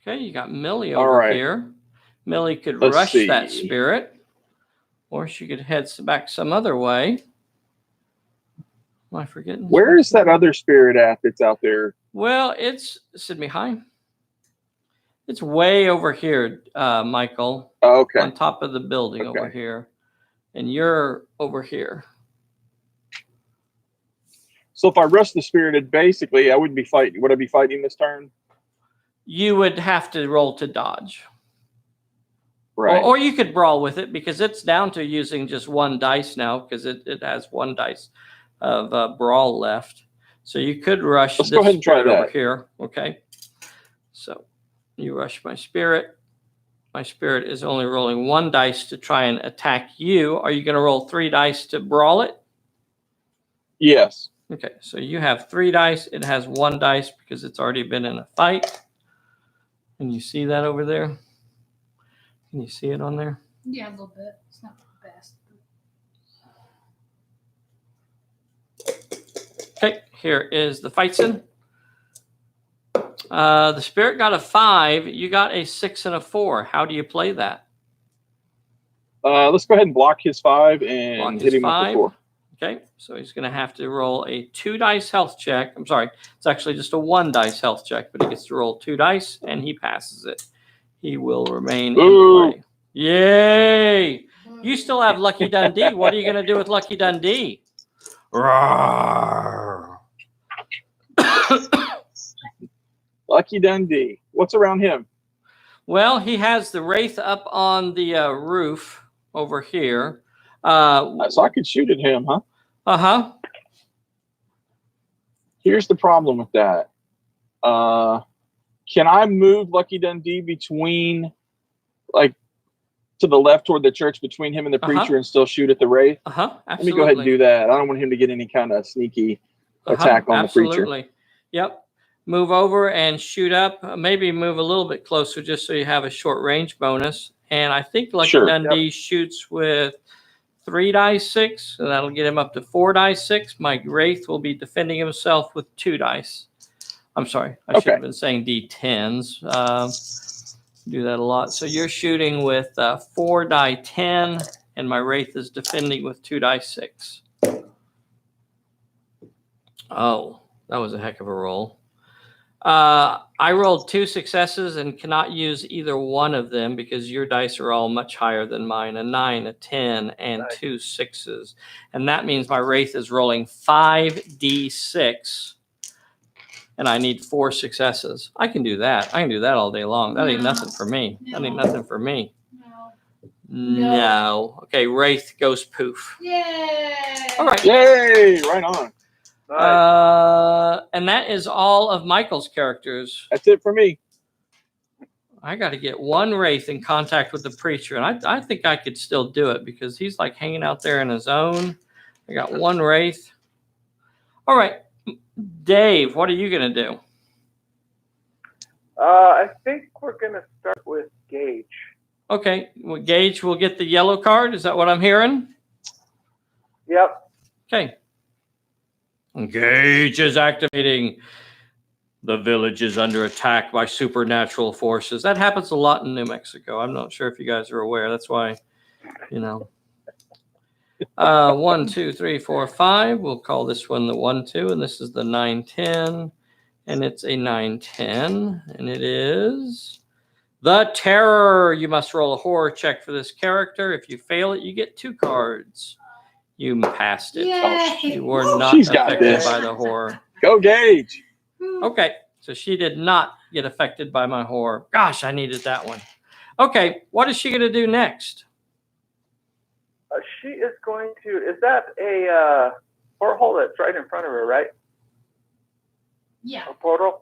Okay, you got Millie All over right. here. Millie could Let's rush see. that spirit, or she could head back some other way. Am I forgetting? Where is that other spirit at that's out there? Well, it's Sydney High. It's way over here, Michael, Oh, okay. on top of the building over Okay. here. And you're over here. So if I rush the spirit, basically I wouldn't be fighting. Would I be fighting this turn? You would have to roll to dodge. Right. Or you could brawl with it because it's down to using just 1 dice now because it has 1 dice of brawl left. So you could rush Let's this go ahead and try spirit over that. here. Okay. So you rush my spirit. My spirit is only rolling 1 dice to try and attack you. Are you going to roll 3 dice to brawl it? Yes. Okay, so you have 3 dice. It has 1 dice because it's already been in a fight. Can you see that over there? Can you see it on there? Yeah, a little bit. It's not the best. Okay, here is the fight scene. The spirit got a 5. You got a 6 and a 4. How do you play that? Let's go ahead and block his 5 and Block hit his him with 5. the 4. Okay, so he's going to have to roll a 2 dice health check. I'm sorry, it's actually just a 1 dice health check, but he gets to roll 2 dice and he passes it. He will remain Ooh. in play. Yay! You still have Lucky Dundee. What are you going to do with Lucky Dundee? Roar. Lucky Dundee. What's around him? Well, he has the wraith up on the roof over here. So I could shoot at him, huh? Uh-huh. Here's the problem with that. Can I move Lucky Dundee between, like, to the left toward the church between him and the preacher and still shoot at the wraith? Uh-huh. Absolutely. Let me go ahead and do that. I don't want him to get any kind of sneaky attack on the preacher. Absolutely. Yep. Move over and shoot up. Maybe move a little bit closer just so you have a short range bonus. And I think Lucky Dundee shoots with 3 dice 6, so that'll get him up to 4 dice 6. My wraith will be defending himself with 2 dice. I'm sorry, I should have been saying D10s. Do that a lot. So you're shooting with 4 die 10, and my wraith is defending with 2 dice 6. Oh, that was a heck of a roll. I rolled 2 successes and cannot use either one of them because your dice are all much higher than mine. A 9, a 10, and 2 6s. And that means my wraith is rolling 5d6. And I need 4 successes. I can do that. I can do that all day long. That ain't nothing for me. That ain't nothing for me. No. Okay, wraith goes poof. Yay! All right. Yay! Right on. And that is all of Michael's characters. That's it for me. I got to get 1 wraith in contact with the preacher, and I think I could still do it because he's like hanging out there in his own. I got one wraith. All right, Dave, what are you going to do? I think we're gonna start with Gage. Okay, well, Gage will get the yellow card. Is that what I'm hearing? Yep. Okay. Gage is activating. The village is under attack by supernatural forces. That happens a lot in New Mexico. I'm not sure if you guys are aware. That's why, you know. 1, 2, 3, 4, 5. We'll call this one the 1, 2, and this is the 9, 10. And it's a 9, 10. And it is the Terror. You must roll a horror check for this character. If you fail it, you get 2 cards. You passed it. Yay. You were not She's got affected this. by the horror. Go Gage. Okay, so she did not get affected by my horror. Gosh, I needed that one. Okay, what is she going to do next? She is going to. Is that a porthole that's right in front of her, right? Yeah. A portal?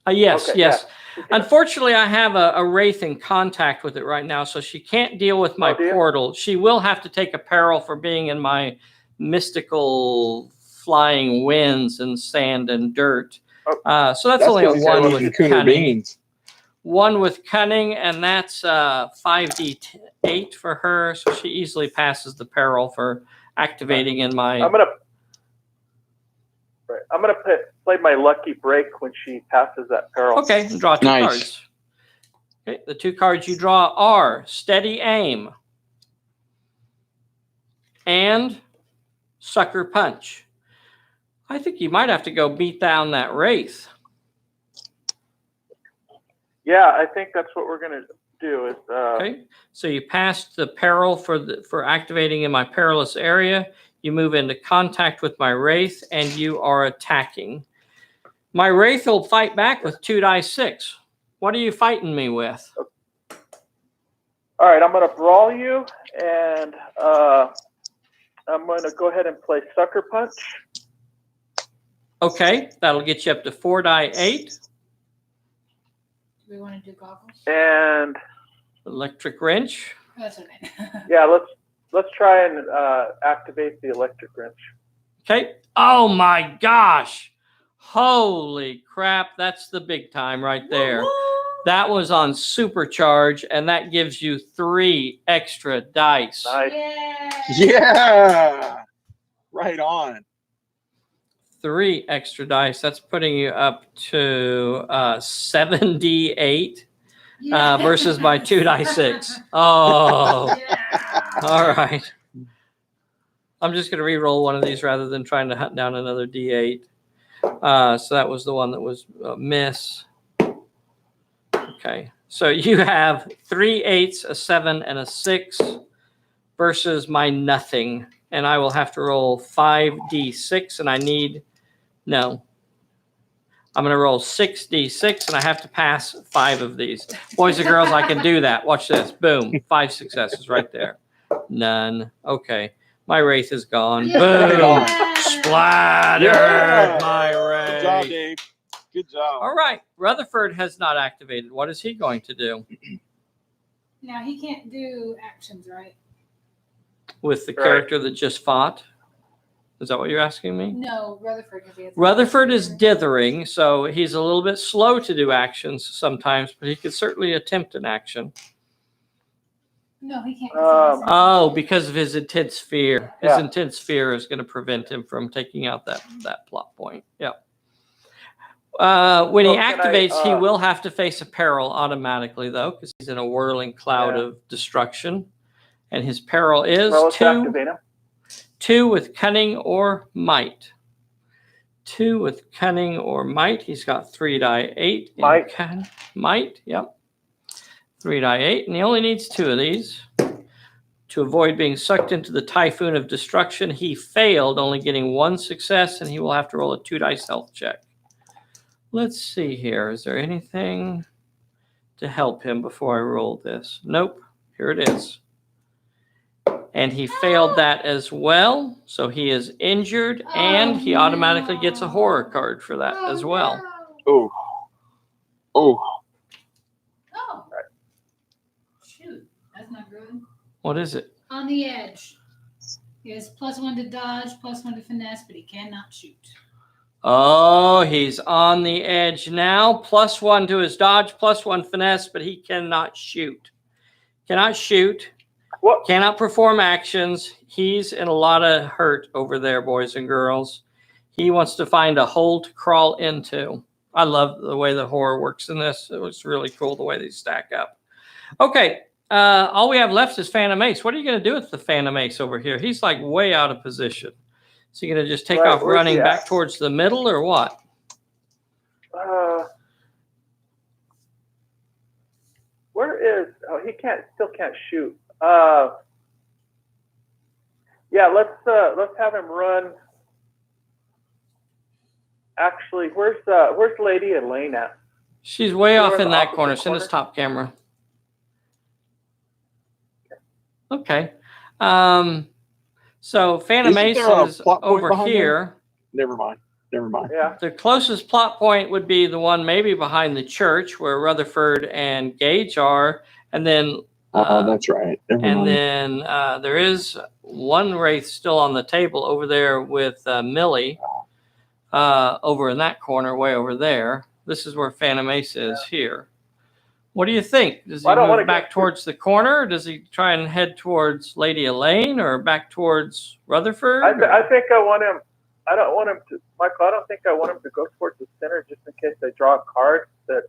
Yes, Okay, yes. yeah. Unfortunately, I have a wraith in contact with it right now, so she can't deal with my Oh, do you? portal. She will have to take a peril for being in my mystical flying winds and sand and dirt. So that's only a because 1 those with Cooner cunning. beans. 1 with cunning, and that's 5d8 for her, so she easily passes the peril for activating in my. I'm gonna play my lucky break when she passes that peril. Okay, and draw 2 Nice. cards. Okay, the 2 cards you draw are Steady Aim and Sucker Punch. I think you might have to go beat down that wraith. Yeah, I think that's what we're gonna do. Is Okay, so you passed the peril for activating in my perilous area. You move into contact with my wraith, and you are attacking. My wraith will fight back with 2 dice 6. What are you fighting me with? all right. I'm gonna brawl you, and I'm gonna go ahead and play Sucker Punch. Okay, that'll get you up to 4 die 8. Do we want to do goggles? And Electric Wrench. That's okay. yeah, let's try and activate the electric wrench. Okay. Oh my gosh. Holy crap. That's the big time right there. That was on supercharge, and that gives you 3 extra dice. Nice. Yeah. Yeah. Right on. 3 extra dice. That's putting you up to 78 versus my 2 die 6. Oh, Yeah. all right. I'm just going to re-roll one of these rather than trying to hunt down another D8. So that was the one that was a miss. Okay. So you have 3 8s, a 7, and a 6 versus my nothing. And I will have to roll 5d6, and I need, no. I'm going to roll 6d6, and I have to pass 5 of these. Boys and girls, I can do that. Watch this. Boom. 5 successes right there. None. Okay. My wraith is gone. Yeah. Boom. Splattered Yeah. my Good job, wraith. Dave. Good job. All right. Rutherford has not activated. What is he going to do Now he can't do actions, right? with the Right. character that just fought? Is that what you're asking me? No, Rutherford. Because he has Rutherford is dithering, so he's a little bit slow to do actions sometimes, but he could certainly attempt an action. No, he can't. 'Cause he has Oh, because of his intense fear. His Yeah. intense fear is going to prevent him from taking out that plot point. Yeah. When he So can activates, he I, will have to face a peril automatically, though, because he's in a whirling cloud Yeah. of destruction. And his peril is well, let's 2. activate him. 2 with cunning or might. 2 with cunning or might. He's got 3 die 8. in Might. Might, yep. 3 die 8, and he only needs 2 of these. To avoid being sucked into the typhoon of destruction, he failed, only getting 1 success, and he will have to roll a 2 dice health check. Let's see here. Is there anything to help him before I roll this? Nope. Here it is. And he failed that as well. So he is injured, and he automatically gets a horror card for that as well. Oh. Oh. Oh. Shoot. That's not good. What is it? On the edge. He has +1 to dodge, +1 to finesse, but he cannot shoot. Oh, he's on the edge now. +1 to his dodge, +1 finesse, but he cannot shoot. Cannot shoot. What? Cannot perform actions. He's in a lot of hurt over there, boys and girls. He wants to find a hole to crawl into. I love the way the horror works in this. It was really cool the way they stack up. Okay, all we have left is Phantom Ace. What are you going to do with the Phantom Ace over here? He's like way out of position. Is he going to just take off running back towards the middle or what? Where is? Oh, he still can't shoot. Yeah, let's have him run. Actually, where's Lady Elaine at? She's way off in that corner. Send us top camera. Okay. So Phantom Ace is over here. Never mind. Yeah. The closest plot point would be the one maybe behind the church where Rutherford and Gage are, and then. That's right. Then there is one wraith still on the table over there with Millie, over in that corner, way over there. This is where Phantom Ace is here. What do you think? Does he move back towards the corner? Or does he try and head towards Lady Elaine or back towards Rutherford? I think I want him. I don't want him to, Michael. I don't think I want him to go towards the center just in case they draw a card that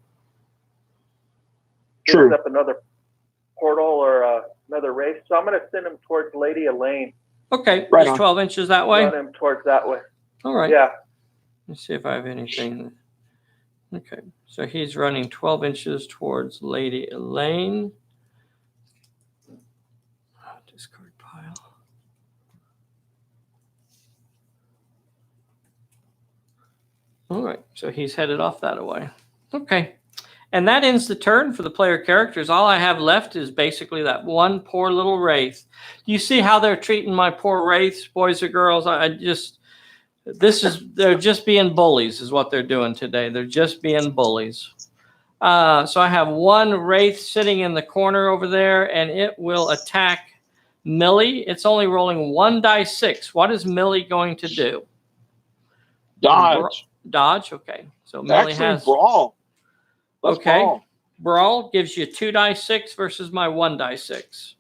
gives up another portal or another race. So I'm going to send him towards Lady Elaine. Okay, right, just 12 inches that way. Run him towards that way. All right. Yeah. Let's see if I have anything. Okay, so he's running 12 inches towards Lady Elaine. Discard pile. All right, so he's headed off that way. Okay, and that ends the turn for the player characters. All I have left is basically that one poor little wraith. Do you see how they're treating my poor wraiths, boys or girls? They're just being bullies is what they're doing today. They're just being bullies. So I have one wraith sitting in the corner over there, and it will attack Millie. It's only rolling 1 dice 6. What is Millie going to do? Dodge. Dodge, okay. So Millie has brawl. Okay. Brawl gives you 2 dice 6 versus my 1 dice 6.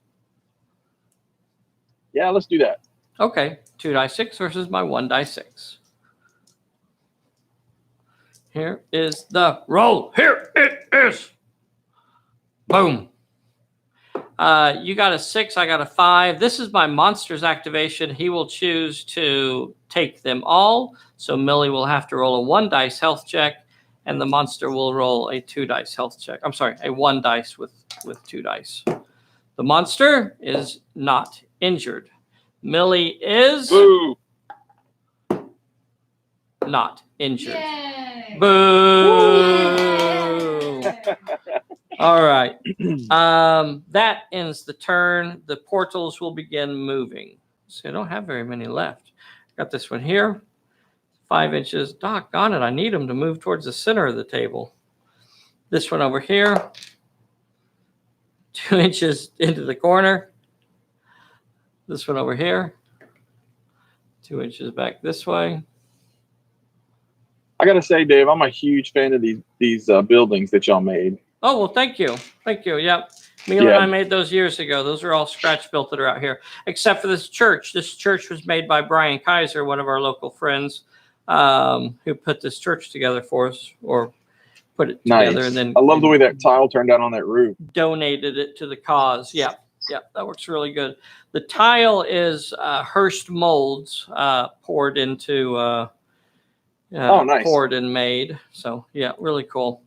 Yeah, let's do that. Okay, 2 dice 6 versus my 1 dice 6. Here is the roll. Here it is. Boom. You got a 6, I got a 5. This is my monster's activation. He will choose to take them all. So Millie will have to roll a 1 dice health check, and the monster will roll a 2 dice health check. I'm sorry, a 1 dice with 2 dice. The monster is not injured. Millie is not injured. Yay. Boo! Yay. All right. That ends the turn. The portals will begin moving. So I don't have very many left. Got this one here. 5 inches. Doggone it. I need them to move towards the center of the table. This one over here. 2 inches into the corner. This one over here, 2 inches back this way. I got to say, Dave, I'm a huge fan of these buildings that y'all made. Oh, well, thank you. Thank you. Yep. Mila and I made those years ago. Those are all scratch built that are out here, except for this church. This church was made by Brian Kaiser, one of our local friends, who put this church together for us, or put it together. And then I love the way that tile turned out on that roof. Donated it to the cause. Yeah. Yeah, that works really good. The tile is Hearst molds poured into nice. Poured and made. So yeah, really cool.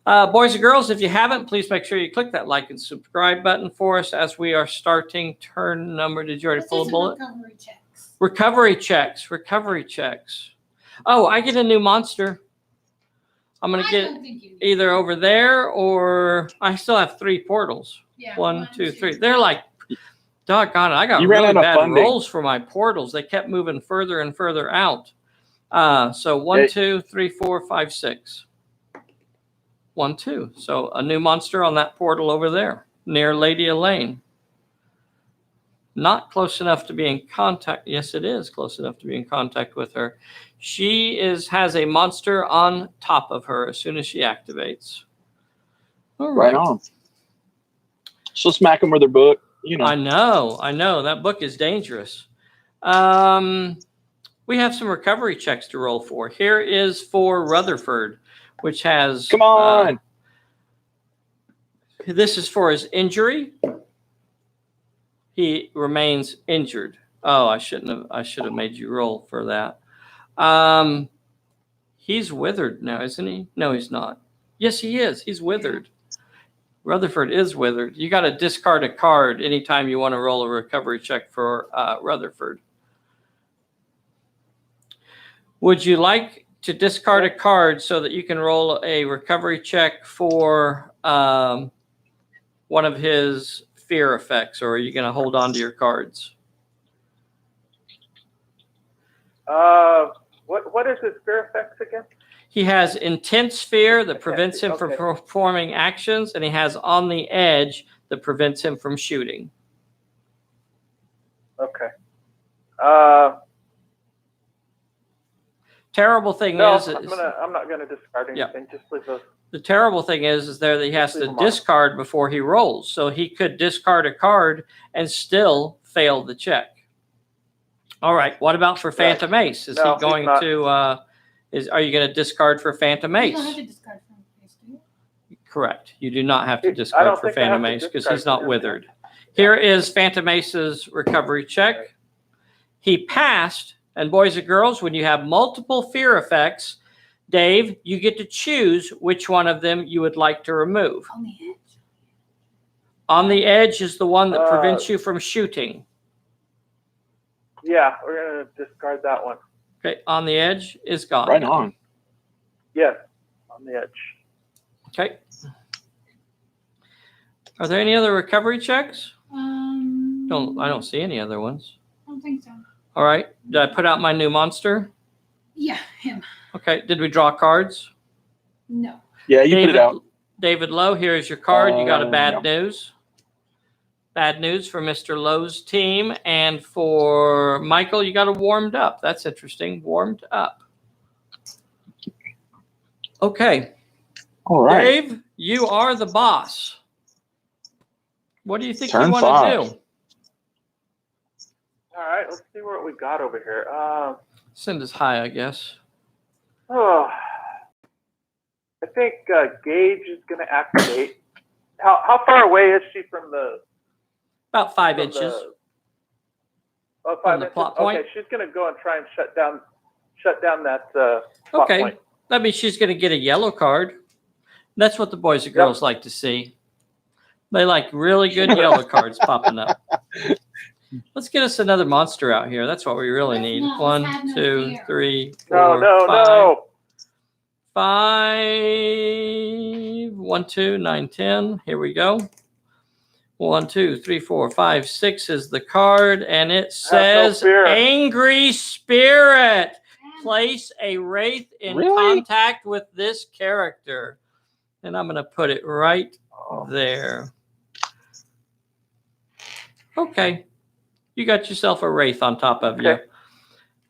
Boys and girls, if you haven't, please make sure you click that like and subscribe button for us as we are starting turn number. Did you already pull a bullet? Recovery checks. Recovery checks. Recovery checks. Oh, I get a new monster. I'm going to get either over there or I still have 3 portals. Yeah, 1, 2, 3. They're like, doggone it. I got You really ran out of bad funding. rolls for my portals. They kept moving further and further out. So 1, 2, 3, 4, 5, 6. 1, 2. So a new monster on that portal over there near Lady Elaine. Not close enough to be in contact. Yes, it is close enough to be in contact with her. She has a monster on top of her as soon as she activates. All Right on. So smack them with their book. You know. I know. That book is dangerous. We have some recovery checks to roll for. Here is for Rutherford, which has... Come on! This is for his injury. He remains injured. Oh, I should have made you roll for that. He's withered now, isn't he? No, he's not. Yes, he is. He's withered. Rutherford is withered. You got to discard a card anytime you want to roll a recovery check for Rutherford. Would you like to discard a card so that you can roll a recovery check for one of his fear effects, or are you going to hold on to your cards? What is his fear effects again? He has intense fear that prevents him from performing actions, and he has on the edge that prevents him from shooting. Okay. Terrible thing is I'm not gonna discard anything. Just leave those. The terrible thing is there that he has to discard before he rolls. So he could discard a card and still fail the check. All right. What about for Phantom Ace? Is he going to? Are you going to discard for Phantom Ace? You don't have to discard for Ace, do you? Correct. You do not have to discard for Phantom Ace because he's not withered. Here is Phantom Ace's recovery check. He passed. And boys and girls, when you have multiple fear effects, Dave, you get to choose which one of them you would like to remove. On the edge. On the edge is the one that prevents you from shooting. Yeah, we're going to discard that one. Okay, on the edge is gone. Right on. Yes, on the edge. Okay. Are there any other recovery checks? I don't see any other ones. I don't think so. All right. Did I put out my new monster? Yeah, him. Okay. Did we draw cards? No. Yeah, you put it out. David Lowe, here is your card. You got a bad news. Bad news for Mr. Lowe's team. And for Michael, you got a warmed up. That's interesting. Warmed up. Okay. All right. Dave, you are the boss. What do you think Turn you want 5. to do? All right, let's see what we got over here. Send us high, I guess. Oh, I think Gage is going to activate. How far away is she from the? About 5 inches. Oh, 5 from the inches. plot point. Okay, she's going to go and try and shut down that plot Okay, point. that means she's going to get a yellow card. That's what the boys and girls like to see. They like really good yellow cards popping up. Let's get us another monster out here. That's what we really need. No, 1, 2, fear. 3, 4, No. 5. 1, 2, 9, 10. Here we go. 1, 2, 3, 4, 5, 6 is the card, and it says Angry Spirit. Place a wraith in contact with this character. And I'm going to put it right there. Okay. You got yourself a wraith on top of you.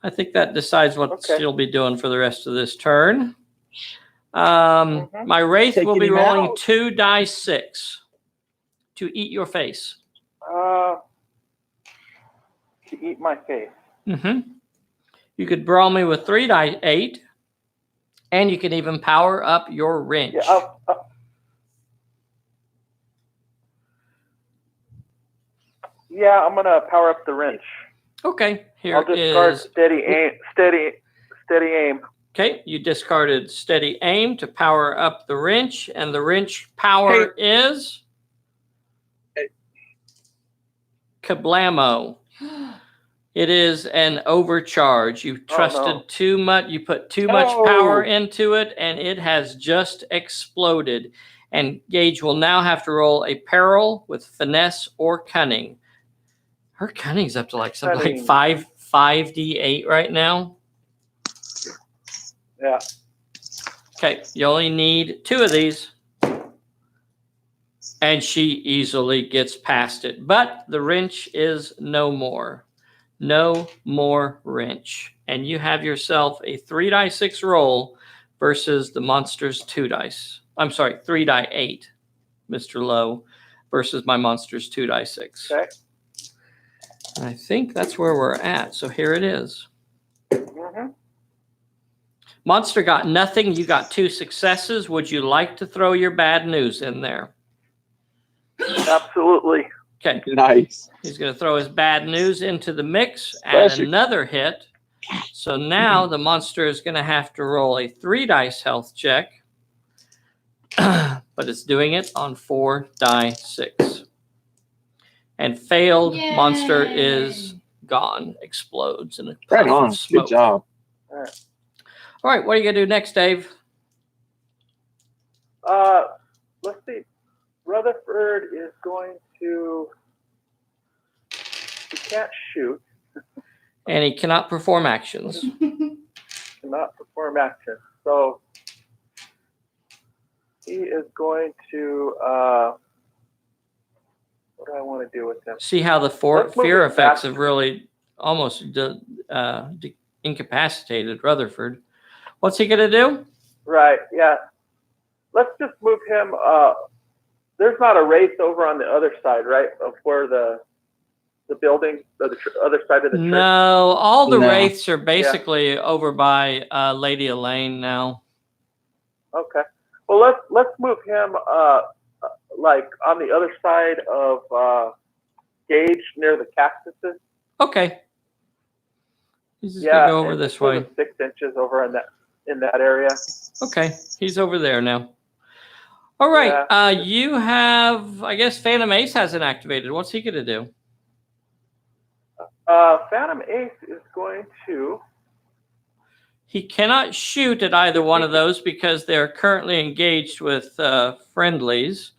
I think that decides what she'll be doing for the rest of this turn. My wraith will be rolling 2 dice 6 to eat your face. To eat my face. You could brawl me with 3 dice 8, and you can even power up your wrench. Yeah, I'm gonna power up the wrench. Okay, I'll discard steady aim. Okay, you discarded steady aim to power up the wrench, and the wrench power is kablamo. It is an overcharge. You trusted too much. You put too much power into it, and it has just exploded. And Gage will now have to roll a peril with finesse or cunning. Her cunning's up to like something like 5d8 right now. Yeah. Okay, you only need 2 of these. And she easily gets past it. But the wrench is no more. No more wrench. And you have yourself a 3-die-6 roll versus the monster's 2 dice. I'm sorry, 3-die-8, Mr. Lowe, versus my monster's 2-die-6. Okay. And I think that's where we're at. So here it is. Mm-hmm. Monster got nothing. You got 2 successes. Would you like to throw your bad news in there? Absolutely. Okay. Nice. He's going to throw his bad news into the mix, add another hit. So now the monster is going to have to roll a 3-dice health check, but it's doing it on 4-die-6. And failed. Yay. Monster is gone, explodes in a Right puff on. of smoke. Good job. All right, what are you going to do next, Dave? Let's see. Rutherford is going to. He can't shoot. And he cannot perform actions. Cannot perform action. So he is going to. What do I want to do with him? See how the Let's move fear it effects back. have really almost incapacitated Rutherford. What's he going to do? Right. Yeah. Let's just move him. There's not a wraith over on the other side, right, of where the building, the other side of the church. No, all the No. wraiths are basically over by Lady Elaine now. Okay. Well, let's move him like on the other side of Gage near the cactuses. Okay. He's just going to go over and this sort way. of 6 inches over in that area. Okay, he's over there now. All right, Yeah. you have, I guess Phantom Ace hasn't activated. What's he going to do? Phantom Ace is going to. He cannot shoot at either one of those because they're currently engaged with friendlies.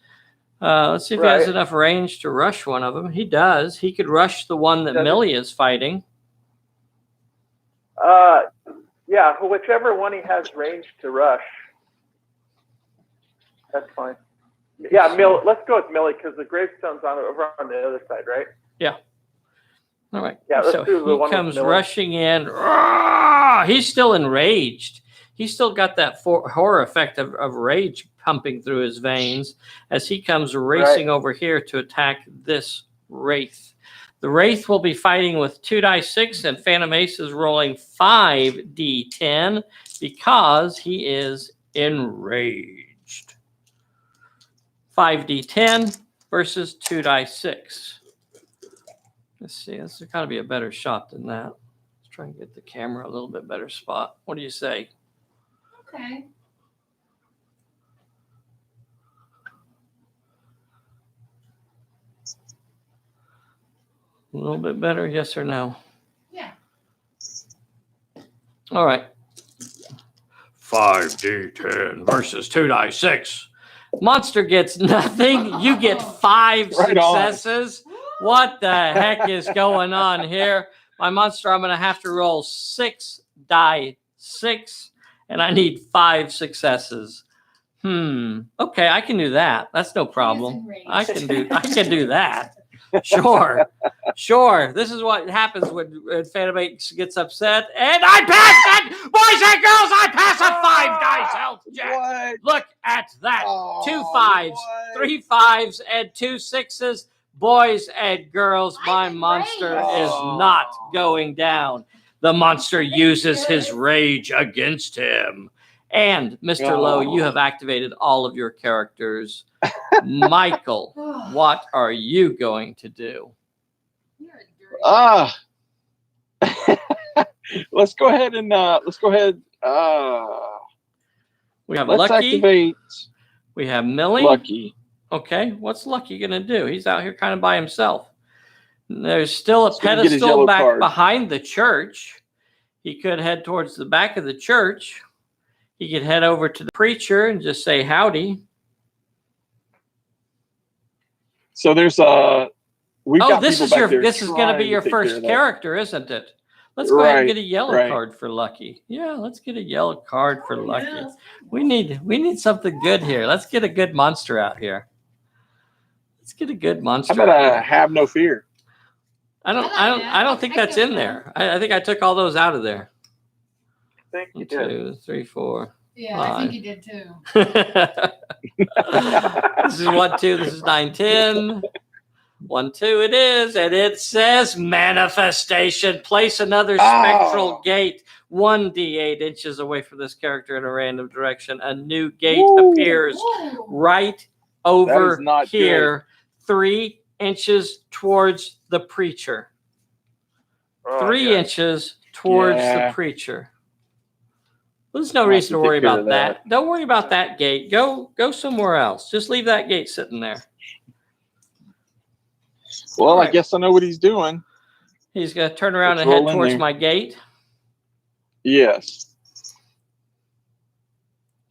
Let's see if he has Right. enough range to rush one of them. He does. He could rush the one that Does he? Millie is fighting. Yeah, whichever one he has range to rush. That's fine. Yeah, let's go with Millie because the gravestone's over on the other side, right? Yeah. All right. Yeah, let's So do the one he with comes Millie. rushing in. He's still enraged. He's still got that horror effect of rage pumping through his veins as he comes racing over here to attack this wraith. The wraith will be fighting with 2-die-6, and Phantom Ace is rolling 5d10 because he is enraged. 5d10 versus 2-die-6. Let's see. This has got to be a better shot than that. Let's try and get the camera a little bit better spot. What do you say? Okay. A little bit better, yes or no? Yeah. All right. 5d10 versus 2-die-6. Monster gets nothing. You get 5 Right on. successes. What the heck is going on here? My monster, I'm going to have to roll 6-die-6, and I need 5 successes. Okay, I can do that. That's no problem. I can do that. Sure. This is what happens when Phantom Ace gets upset. And I pass it! Boys and girls, I pass a 5-dice health check. What? Look at that. Oh, 2 5s, what? 3 5s, and 2 6s. Boys and girls, my monster is not going down. The monster uses his rage against him. And Mr. Lowe, you have activated all of your characters. Michael, what are you going to do? You're a Let's go ahead and We have let's Lucky. activate We have Millie. Lucky. Okay, what's Lucky going to do? He's out here kind of by himself. There's still a He's gonna get his pedestal yellow back card. behind the church. He could head towards the back of the church. He could head over to the preacher and just say howdy. So there's we've got this people is back your there this is going to be trying your take care first of that. character, isn't it? Let's go ahead and Right, get a yellow right. card for Lucky. Yeah, let's get a yellow card for Lucky. Yeah. We need something good here. Let's get a good monster out here. Let's get a good monster. How about have no fear? I don't think that's in there. I think I took all those out of there. I think you 1, did. 2, 3, 4. Yeah, I think you did too. This is 1, 2. This is 9, 10. 1, 2. It is, and it says manifestation. Place another spectral gate 1d8 inches away from this character in a random direction. A new gate appears Whoa. right That over is not here, 3 inches towards the preacher. Oh, 3 yeah. inches towards Yeah. the preacher. There's no I'll reason to have to worry take care about of that. Don't worry about that gate. Go somewhere else. Just leave that gate sitting there. Well, All I right. guess I know what he's doing. He's going to turn around Let's and head roll in towards there. my gate. Yes.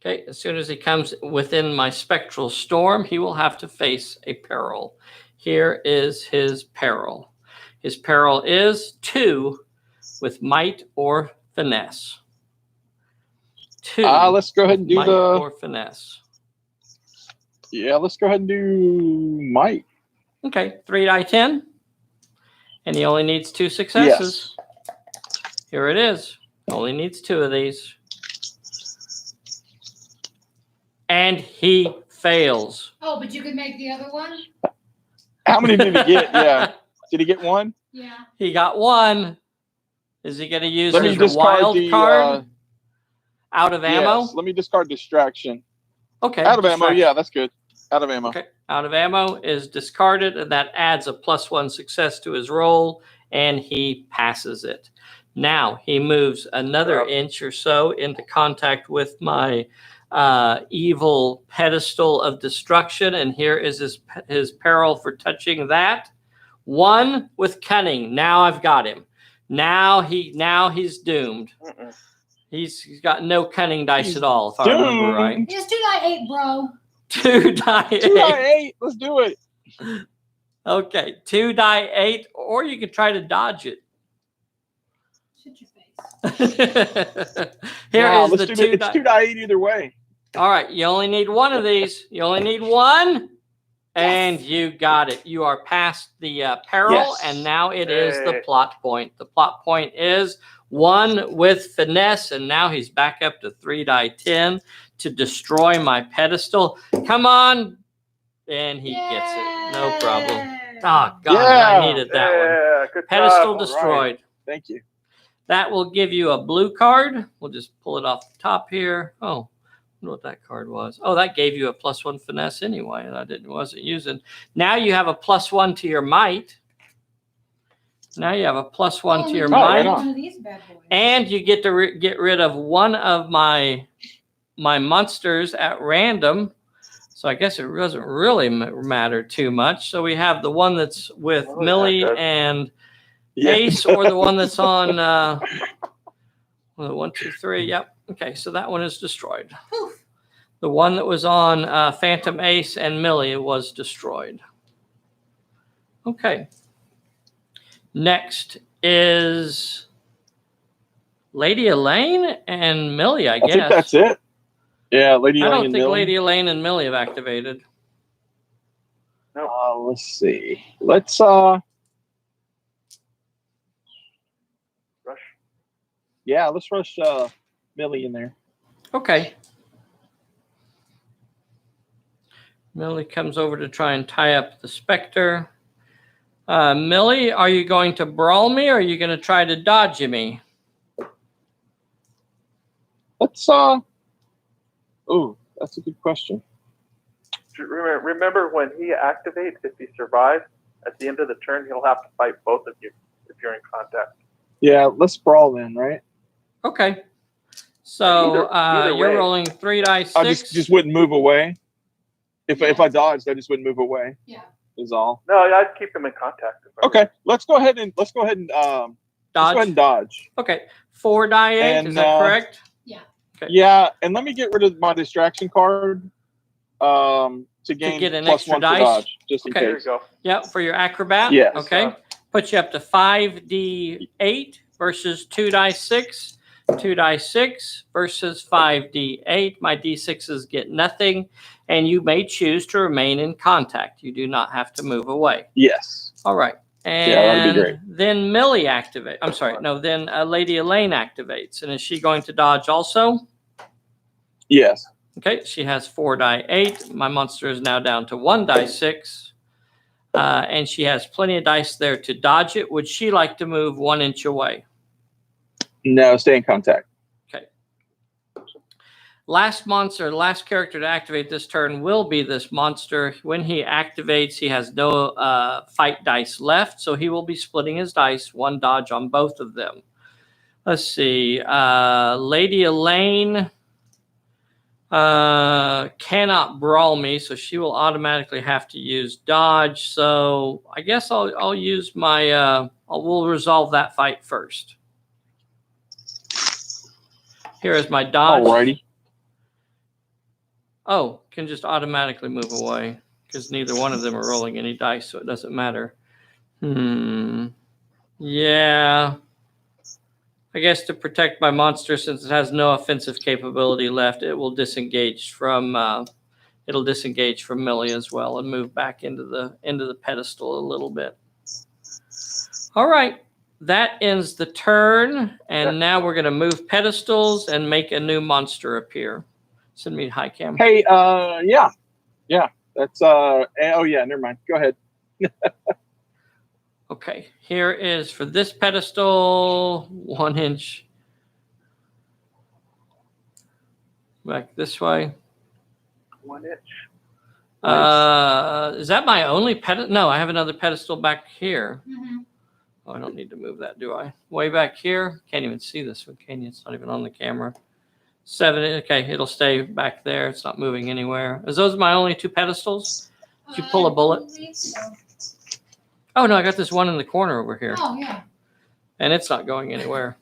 Okay, as soon as he comes within my spectral storm, he will have to face a peril. Here is his peril. His peril is 2 with might or finesse. 2. Let's go ahead and do might or finesse. let's go ahead and do might. Okay, 3 die 10. And he only needs 2 successes. Here it is. Only needs 2 of these. And he fails. Oh, but you could make the other one? How many did he get? Yeah. Did he get 1? Yeah. He got 1. Is he going to use Let me his discard wild the card? Out of ammo? Yes, let me discard distraction. Okay. Out of ammo, distraction. yeah, that's good. Out of ammo. Okay. Out of ammo is discarded, and that adds a +1 success to his roll, and he passes it. Now he moves another inch or so into contact with my evil pedestal of destruction, and here is his peril for touching that. 1 with cunning. Now I've got him. Now he's doomed. Mm-mm. He's got no cunning dice He's at all, if I remember right. doomed. It's 2 die 8, bro. 2 die 8. 2 die 8. Let's do it. Okay, 2 die 8, or you could try to dodge it. Shut your face. Here Nah, is let's the do 2 It's 2 die 8 either way. All right, you only need 1 of these. You only need 1, and you got it. You are past the peril, Yes. and now it is the Yay. plot point. The plot point is 1 with finesse, and now he's back up to 3 die 10 to destroy my pedestal. Come on, and he gets it. No problem. Oh, God, Yeah. I needed that one. Yeah, good Pedestal job. destroyed. Thank you. That will give you a blue card. We'll just pull it off the top here. Oh, I wonder what that card was. Oh, that gave you a +1 finesse anyway, and I wasn't using. Now you have a +1 to your might. Now you have a +1 to your right might, on. One of these bad boys. and you get to get rid of 1 of my monsters at random. So I guess it doesn't really matter too much. So we have the one that's with Oh, Millie that does. and Yeah. Ace, or the one that's on 1, 2, 3. Yep. Okay, so that one is destroyed. Poof. The one that was on Phantom Ace and Millie was destroyed. Okay. Next is Lady Elaine and Millie, I guess. I think that's it. Yeah, Lady I Elaine don't and think Millie. Lady Elaine and Millie have activated. Let's see. Let's Rush. yeah, let's rush Millie in there. Okay. Millie comes over to try and tie up the Spectre. Millie, are you going to brawl me, or are you going to try to dodge me? Let's oh, that's a good question. Remember when he activates, if he survives, at the end of the turn, he'll have to fight both of you if you're in contact. Yeah, let's brawl then, right? Okay. So Either you're way. rolling 3 dice 6. I just wouldn't move away. If I dodged, I just wouldn't move away. Yeah. Is all. No, I'd keep him in contact. if I were Okay, let's go ahead and Dodge. dodge. Okay. 4 die 8. And, Is that correct? Yeah, and let me get rid of my distraction card to gain get an +1 extra for dice? dodge, just in Okay. There you case. go. Yep. For your acrobat. Yes. Okay. Puts you up to 5d8 versus 2 dice 6. 2d6 versus 5d8. My d6s get nothing, and you may choose to remain in contact. You do not have to move away. Yes. All right. And yeah, that'd be great. then Millie activates. I'm sorry. No, then Lady Elaine activates. And is she going to dodge also? Yes. Okay. She has 4d8. My monster is now down to 1d6. And she has plenty of dice there to dodge it. Would she like to move 1 inch away? No, stay in contact. Okay. Last character to activate this turn will be this monster. When he activates, he has no fight dice left, so he will be splitting his dice, 1 dodge on both of them. Let's see. Lady Elaine cannot brawl me, so she will automatically have to use dodge. So I guess I'll use my we'll resolve that fight first. Here is my dodge. Alrighty. Oh, can just automatically move away because neither one of them are rolling any dice, so it doesn't matter. Yeah. I guess to protect my monster, since it has no offensive capability left, it will disengage from Millie as well and move back into the pedestal a little bit. All right. That ends the turn, and now we're going to move pedestals and make a new monster appear. Send me hi, Cam. Hey, yeah. That's oh yeah, never mind. Go ahead. Okay, here is for this pedestal, 1 inch. Back this way. 1 inch. Is that my only pedestal? No, I have another pedestal back here. Mm-hmm. Oh, I don't need to move that, do I? Way back here. Can't even see this one, can you? It's not even on the camera. 7. Okay, it'll stay back there. It's not moving anywhere. Is those my only 2 pedestals? Did you pull a bullet? So. Oh no, I got this one in the corner over here, Oh yeah. and it's not going anywhere.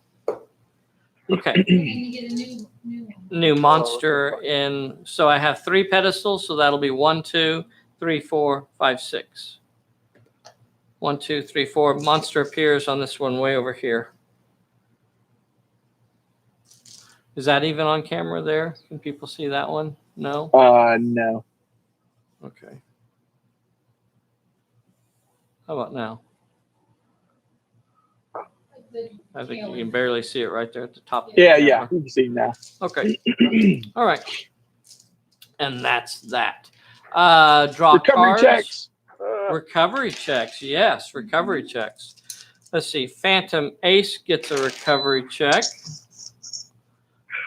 Okay. And you get a new one. New monster in. So I have 3 pedestals, so that'll be 1, 2, 3, 4, 5, 6. 1, 2, 3, 4. Monster appears on this one way over here. Is that even on camera there? Can people see that one? No? No. Okay. How about now? I think you can barely see it right there at the top. Of the Yeah, camera. yeah. You can see now. Okay. All right. And that's that. Draw Recovery cards. checks. Recovery checks. Yes, recovery checks. Let's see. Phantom Ace gets a recovery check.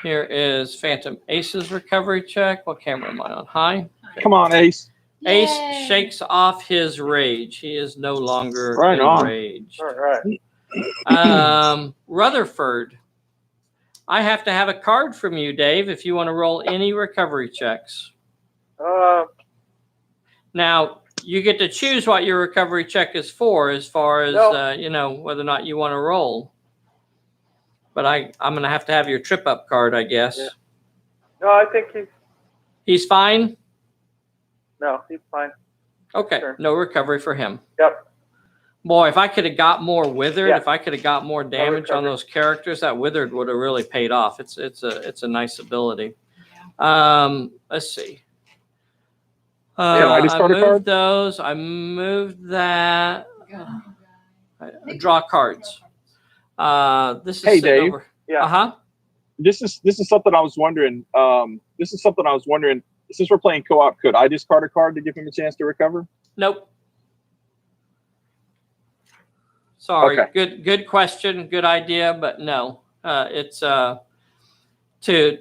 Here is Phantom Ace's recovery check. What camera am I on? Hi. Okay. Come on, Ace. Ace Yay. shakes off his rage. He is no longer Right on. enraged. All right. Rutherford, I have to have a card from you, Dave, if you want to roll any recovery checks. Now, you get to choose what your recovery check is for as far as, whether or not you want to roll. But I'm going to have your trip up card, I guess. Yeah. No, I think He's fine? No, he's fine. Okay, Sure. No recovery for him. Yep. Boy, if I could have got more withered, Yeah. if I could have got more damage on those characters, that withered would have really paid off. It's a nice ability. Let's see. I discard a moved card? those. I moved that. Go. Draw cards. This is Hey, sitting Dave. over. Yeah. This is something I was wondering. Since we're playing co-op, could I discard a card to give him a chance to recover? Nope. Sorry. Okay. Good question. Good idea, but no. It's to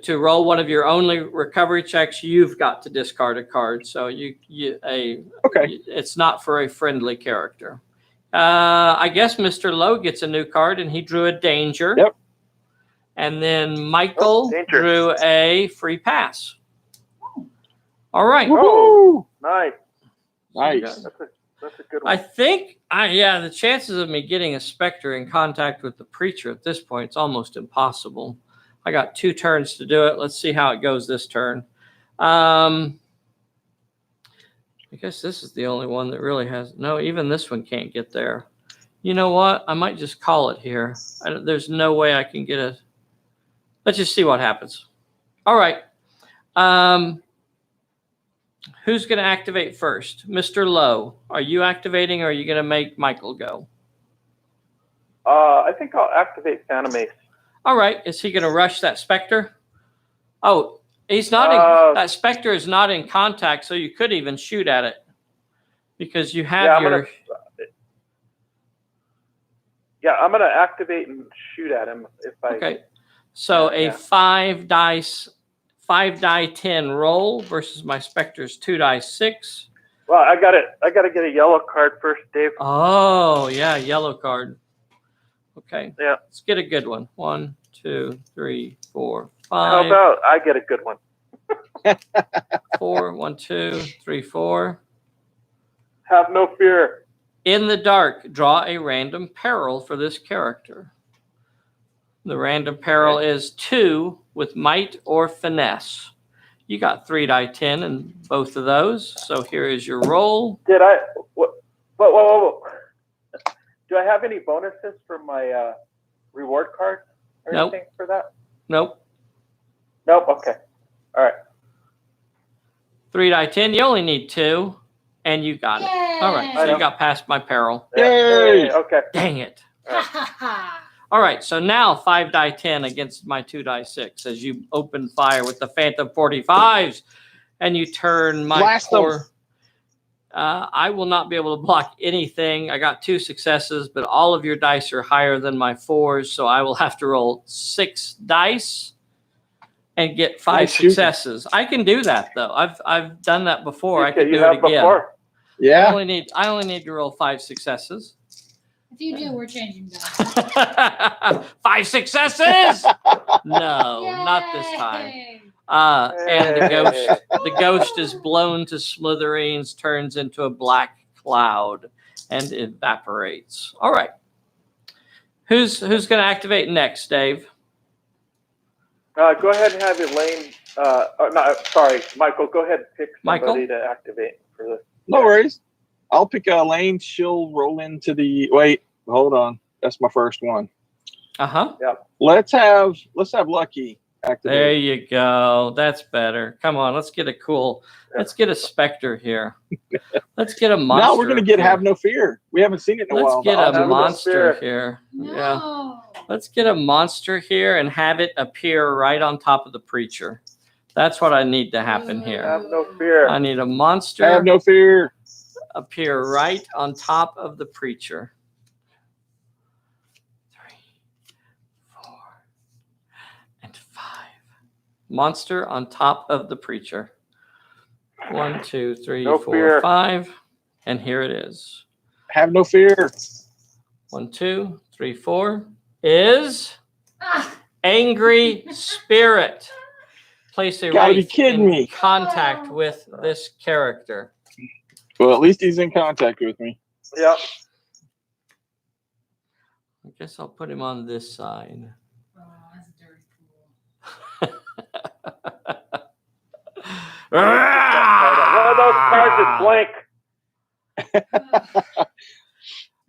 roll one of your only recovery checks, you've got to discard a card. So Okay. It's not for a friendly character. I guess Mr. Lowe gets a new card, and he drew a danger. Yep. And then Michael Danger. drew a free pass. All right. Woohoo! Nice. Nice. That's a good one. I think, the chances of me getting a Spectre in contact with the Preacher at this point, it's almost impossible. I got 2 turns to do it. Let's see how it goes this turn. I guess this is the only one that really has, no, even this one can't get there. You know what? I might just call it here. There's no way I can get Let's just see what happens. All right. Who's going to activate first? Mr. Lowe, are you activating or are you going to make Michael go? I think I'll activate Phantom Ace. All right. Is he going to rush that Spectre? Oh, he's not. That Spectre is not in contact, so you could even shoot at it because you have your. I'm going to activate and shoot at him if I. Okay. So a 5 die 10 roll versus my Spectre's 2 die 6. Well, I got to get a yellow card first, Dave. Oh yeah, yellow card. Okay. Yeah. Let's get a good one. 1, 2, 3, 4, 5. How about I get a good one? 4, 1, 2, 3, 4. Have no fear. In the dark, draw a random peril for this character. The random peril is 2 with might or finesse. You got 3 die 10 in both of those. So here is your roll. Did I? Whoa. Do I have any bonuses for my reward card or anything for that? Nope. Okay. All right. 3 die 10. You only need 2, and you got it. All right. So you got past my peril. Yay! Okay. Dang it. All right. So now 5 die 10 against my 2 die 6 as you open fire with the Phantom 45s, and you turn my Blast them. I will not be able to block anything. I got 2 successes, but all of your dice are higher than my 4s, so I will have to roll 6 dice and get 5 successes. I can do that though. I've done that before. I can do it again. Before? Yeah. I only need to roll 5 successes. If you do, we're changing that. 5 successes? No, not this time. And the ghost is blown to smithereens, turns into a black cloud, and evaporates. All right. Who's going to activate next, Dave? Go ahead and have Elaine. Sorry, Michael. Go ahead and pick somebody to activate for this. No worries. I'll pick Elaine. She'll roll into the. Wait, hold on. That's my first one. Uh-huh. Yeah. Let's have Lucky activate. There you go. That's better. Come on, let's get a Spectre here. Let's get a monster. Now we're gonna get Have No Fear. We haven't seen it in a while. Let's get a monster here. No. Yeah. Let's get a monster here and have it appear right on top of the preacher. That's what I need to happen here. Have no fear. I need a monster. Have no fear. Appear right on top of the preacher. 3, 4, and 5. Monster on top of the preacher. 1, 2, 3, 4, 5. And here it is. Have no fear. 1, 2, 3, 4 is Angry Spirit. Place a wraith in contact with this character. Well, at least he's in contact with me. Yep. I guess I'll put him on this side. Oh, that's dirty cool. One of those cards is blank.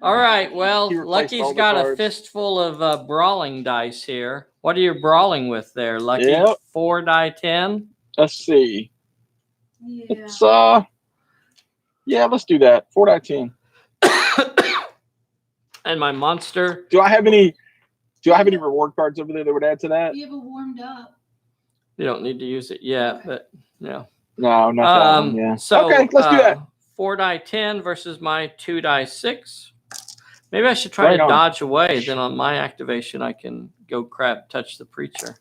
All right. Well, Lucky's got a fistful of brawling dice here. What are you brawling with there, Lucky? Yep. 4 die 10? Let's see. Yeah. It's yeah, let's do that. 4 die 10. And my monster. Do I have any reward cards over there that would add to that? You have a warmed up. You don't need to use it yet, but no. No, not that one. Yeah. So, okay, let's do that. 4 die 10 versus my 2 die 6. Maybe I should try to dodge away. Then on my activation, I can go touch the preacher.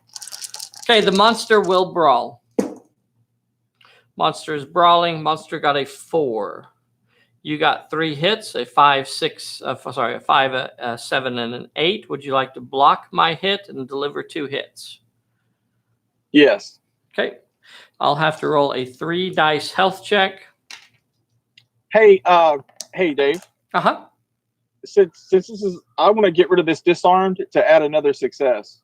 Okay, the monster will brawl. Monster is brawling. Monster got a 4. You got 3 hits, a 5, 6, a 5, a 7, and an 8. Would you like to block my hit and deliver 2 hits? Yes. Okay. I'll have to roll a 3 dice health check. Hey, Dave. Uh-huh. Since this is, I want to get rid of this disarmed to add another success.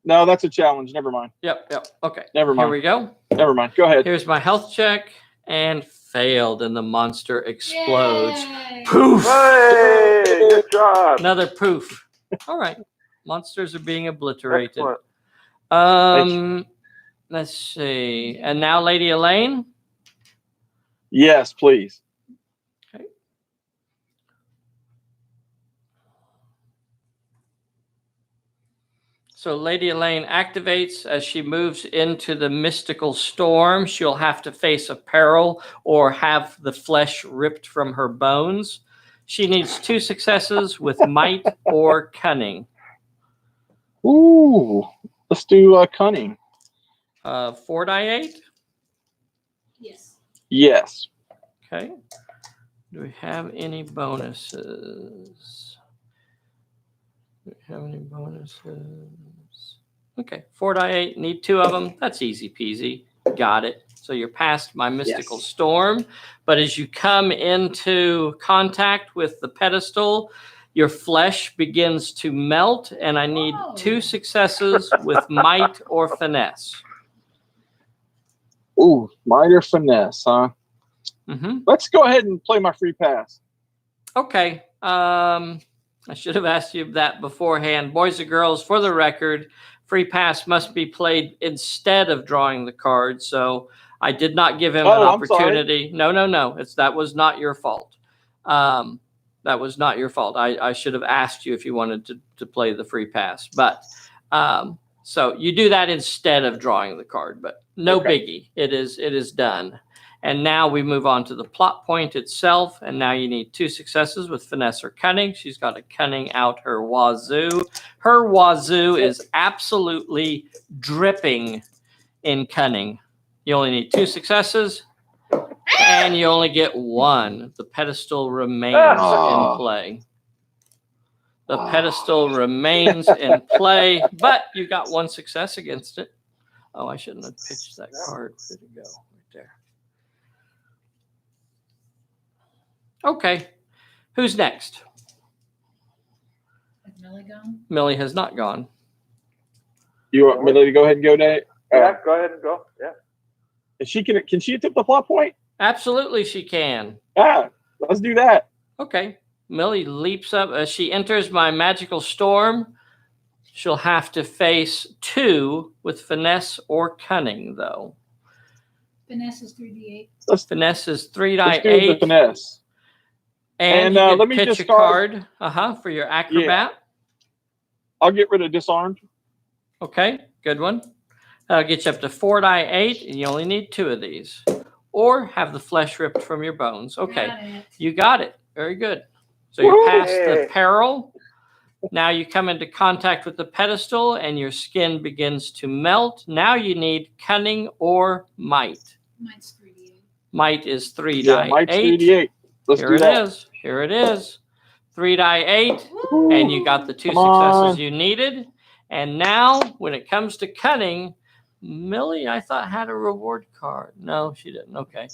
No, that's a challenge. Never mind. Yep. Okay. Never mind. Here we go. Never mind. Go ahead. Here's my health check and failed, and the monster explodes. Yay. Poof! Hey, good job. Another poof. All right. Monsters are being obliterated. Excellent. Let's see. And now Lady Elaine. Yes, please. Okay. So Lady Elaine activates as she moves into the mystical storm. She'll have to face a peril or have the flesh ripped from her bones. She needs 2 successes with might or cunning. Ooh, let's do cunning. 4 die 8. Yes. Yes. Okay. Do we have any bonuses? Do we have any bonuses? Okay, 4 die 8. Need 2 of them. That's easy peasy. Got it. So you're past my mystical storm. But as you come into contact with the pedestal, your flesh begins to melt, and I need 2 successes with might or finesse. Ooh, might or finesse, huh? Mm-hmm. Let's go ahead and play my free pass. Okay. I should have asked you that beforehand. Boys and girls, for the record, free pass must be played instead of drawing the card. So I did not give him an opportunity. No. That was not your fault. That was not your fault. I should have asked you if you wanted to play the free pass. But so you do that instead of drawing the card. But no biggie. It is done. And now we move on to the plot point itself. And now you need 2 successes with finesse or cunning. She's got a cunning out her wazoo. Her wazoo is absolutely dripping in cunning. You only need 2 successes. And you only get 1. The pedestal remains in play. The pedestal remains in play. But you got 1 success against it. Oh, I shouldn't have pitched that card. Where did it go? Right there. Okay. Who's next? Has Millie gone? Millie has not gone. You want Millie to go ahead and go, Nate? Yeah, go ahead and go. Yeah. And can she attempt the plot point? Absolutely, she can. Let's do that. Okay. Millie leaps up. As she enters my magical storm, she'll have to face 2 with finesse or cunning, though. Finesse is 3d8. Finesse is 3 die Let's do 8. the finesse. And you can pitch a card for your acrobat. Yeah. I'll get rid of disarmed. Okay, good one. That'll get you up to 4 die 8, and you only need 2 of these. Or have the flesh ripped from your bones. Okay, you got it. Very good. So you're past the peril. Now you come into contact with the pedestal, and your skin begins to melt. Now you need cunning or might. Might's 3d8. Might is 3 die 8. Might's 3d8. Let's Here do it that. is. Here it is. 3 die 8. Woo! And you got the 2 successes you needed. And now, when it comes to cunning, Millie, I thought, had a reward card. No, she didn't. Okay.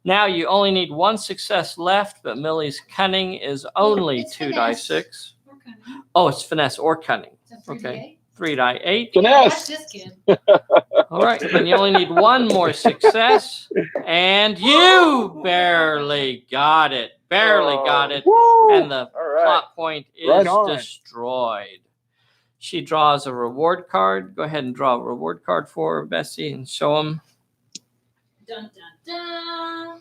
Now you only need 1 success left, but Millie's cunning is only It's 2 die finesse. 6. Or cunning. Oh, it's finesse or cunning. It's a 3d8. Okay. 3 die 8. Finesse. Watch this kid. All right. Then you only need 1 more success. And you barely got it. Barely got it. Woo! And the All right. plot point is Right on. destroyed. She draws a reward card. Go ahead and draw a reward card for her, Bessie, and show them. Dun, dun, dun.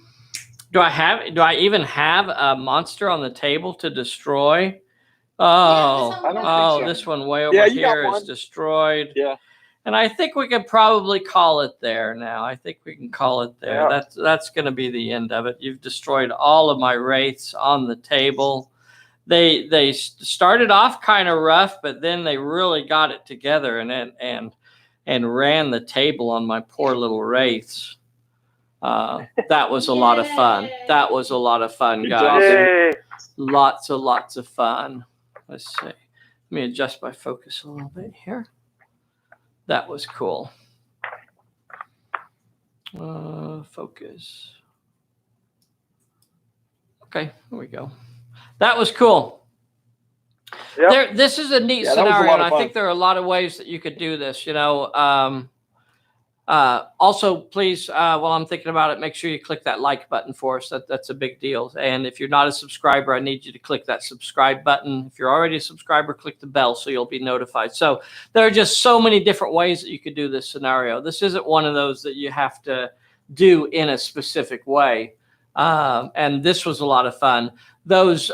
Do I even have a monster on the table to destroy? Oh, I don't think so. This one way over Yeah, you got here is one. destroyed. Yeah. And I think we could probably call it there now. I think we can call it there. Yeah. That's going to be the end of it. You've destroyed all of my wraiths on the table. They started off kind of rough, but then they really got it together and ran the table on my poor little wraiths. That was a lot of fun. That was a lot of fun, Good guys. job. Yay. Lots of fun. Let's see. Let me adjust my focus a little bit here. That was cool. Focus. Okay, here we go. That was cool. Yep. This is a neat Yeah, that was a scenario, lot and of I fun. think there are a lot of ways that you could do this. Also, please, while I'm thinking about it, make sure you click that like button for us. That's a big deal. And if you're not a subscriber, I need you to click that subscribe button. If you're already a subscriber, click the bell so you'll be notified. So there are just so many different ways that you could do this scenario. This isn't one of those that you have to do in a specific way. And this was a lot of fun. Those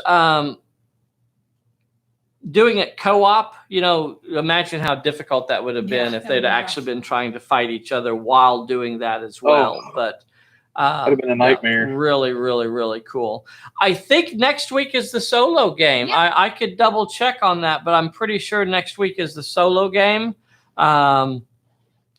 doing it co-op, imagine how difficult that would have been if they'd actually been trying to fight each other while doing that as well. But that'd have been a nightmare. Really, really, really cool. I think next week is the solo game. Yeah. I could double check on that, but I'm pretty sure next week is the solo game.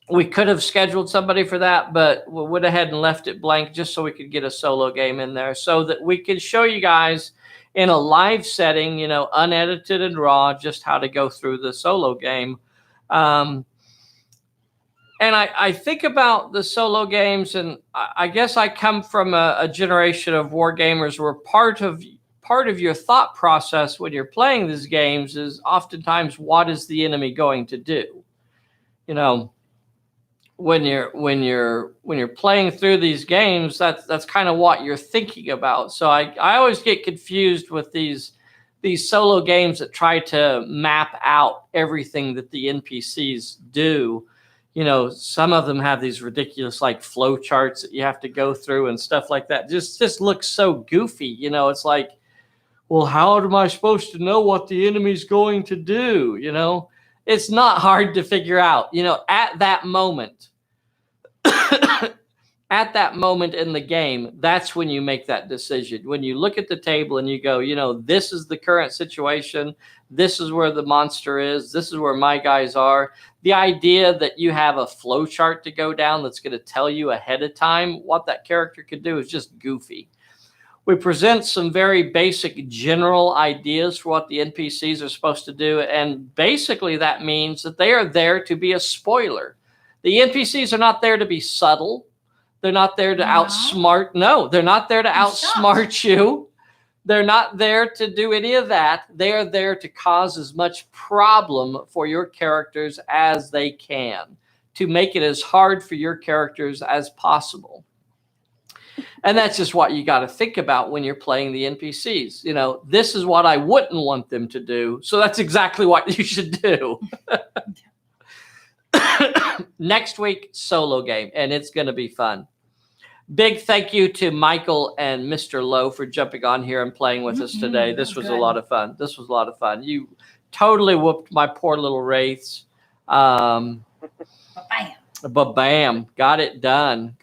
We could have scheduled somebody for that, but we went ahead and left it blank just so we could get a solo game in there so that we could show you guys in a live setting, unedited and raw, just how to go through the solo game. And I think about the solo games, and I guess I come from a generation of war gamers where part of your thought process when you're playing these games is oftentimes, what is the enemy going to do? When you're playing through these games, that's kind of what you're thinking about. So I always get confused with these solo games that try to map out everything that the NPCs do. Some of them have these ridiculous like flow charts that you have to go through and stuff like that. Just looks so goofy. It's like, well, how am I supposed to know what the enemy's going to do? It's not hard to figure out, at that moment. At that moment in the game, that's when you make that decision. When you look at the table and you go, this is the current situation. This is where the monster is. This is where my guys are. The idea that you have a flow chart to go down that's going to tell you ahead of time what that character could do is just goofy. We present some very basic general ideas for what the NPCs are supposed to do. And basically that means that they are there to be a spoiler. The NPCs are not there to be subtle. They're not there to outsmart. No, they're not there to outsmart you. They're not there to do any of that. They are there to cause as much problem for your characters as they can, to make it as hard for your characters as possible. And that's just what you got to think about when you're playing the NPCs. This is what I wouldn't want them to do. So that's exactly what you should do. Next week, solo game, and it's going to be fun. Big thank you to Michael and Mr. Lowe for jumping on here and playing with us today. This was a lot of fun. You totally whooped my poor little wraiths. Bam. Got it done.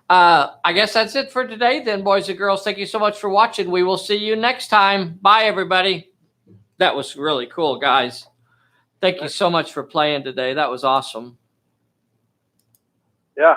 I guess that's it for today then, boys and girls. Thank you so much for watching. We will see you next time. Bye, everybody. That was really cool, guys. Thank you so much for playing today. That was awesome. Yeah.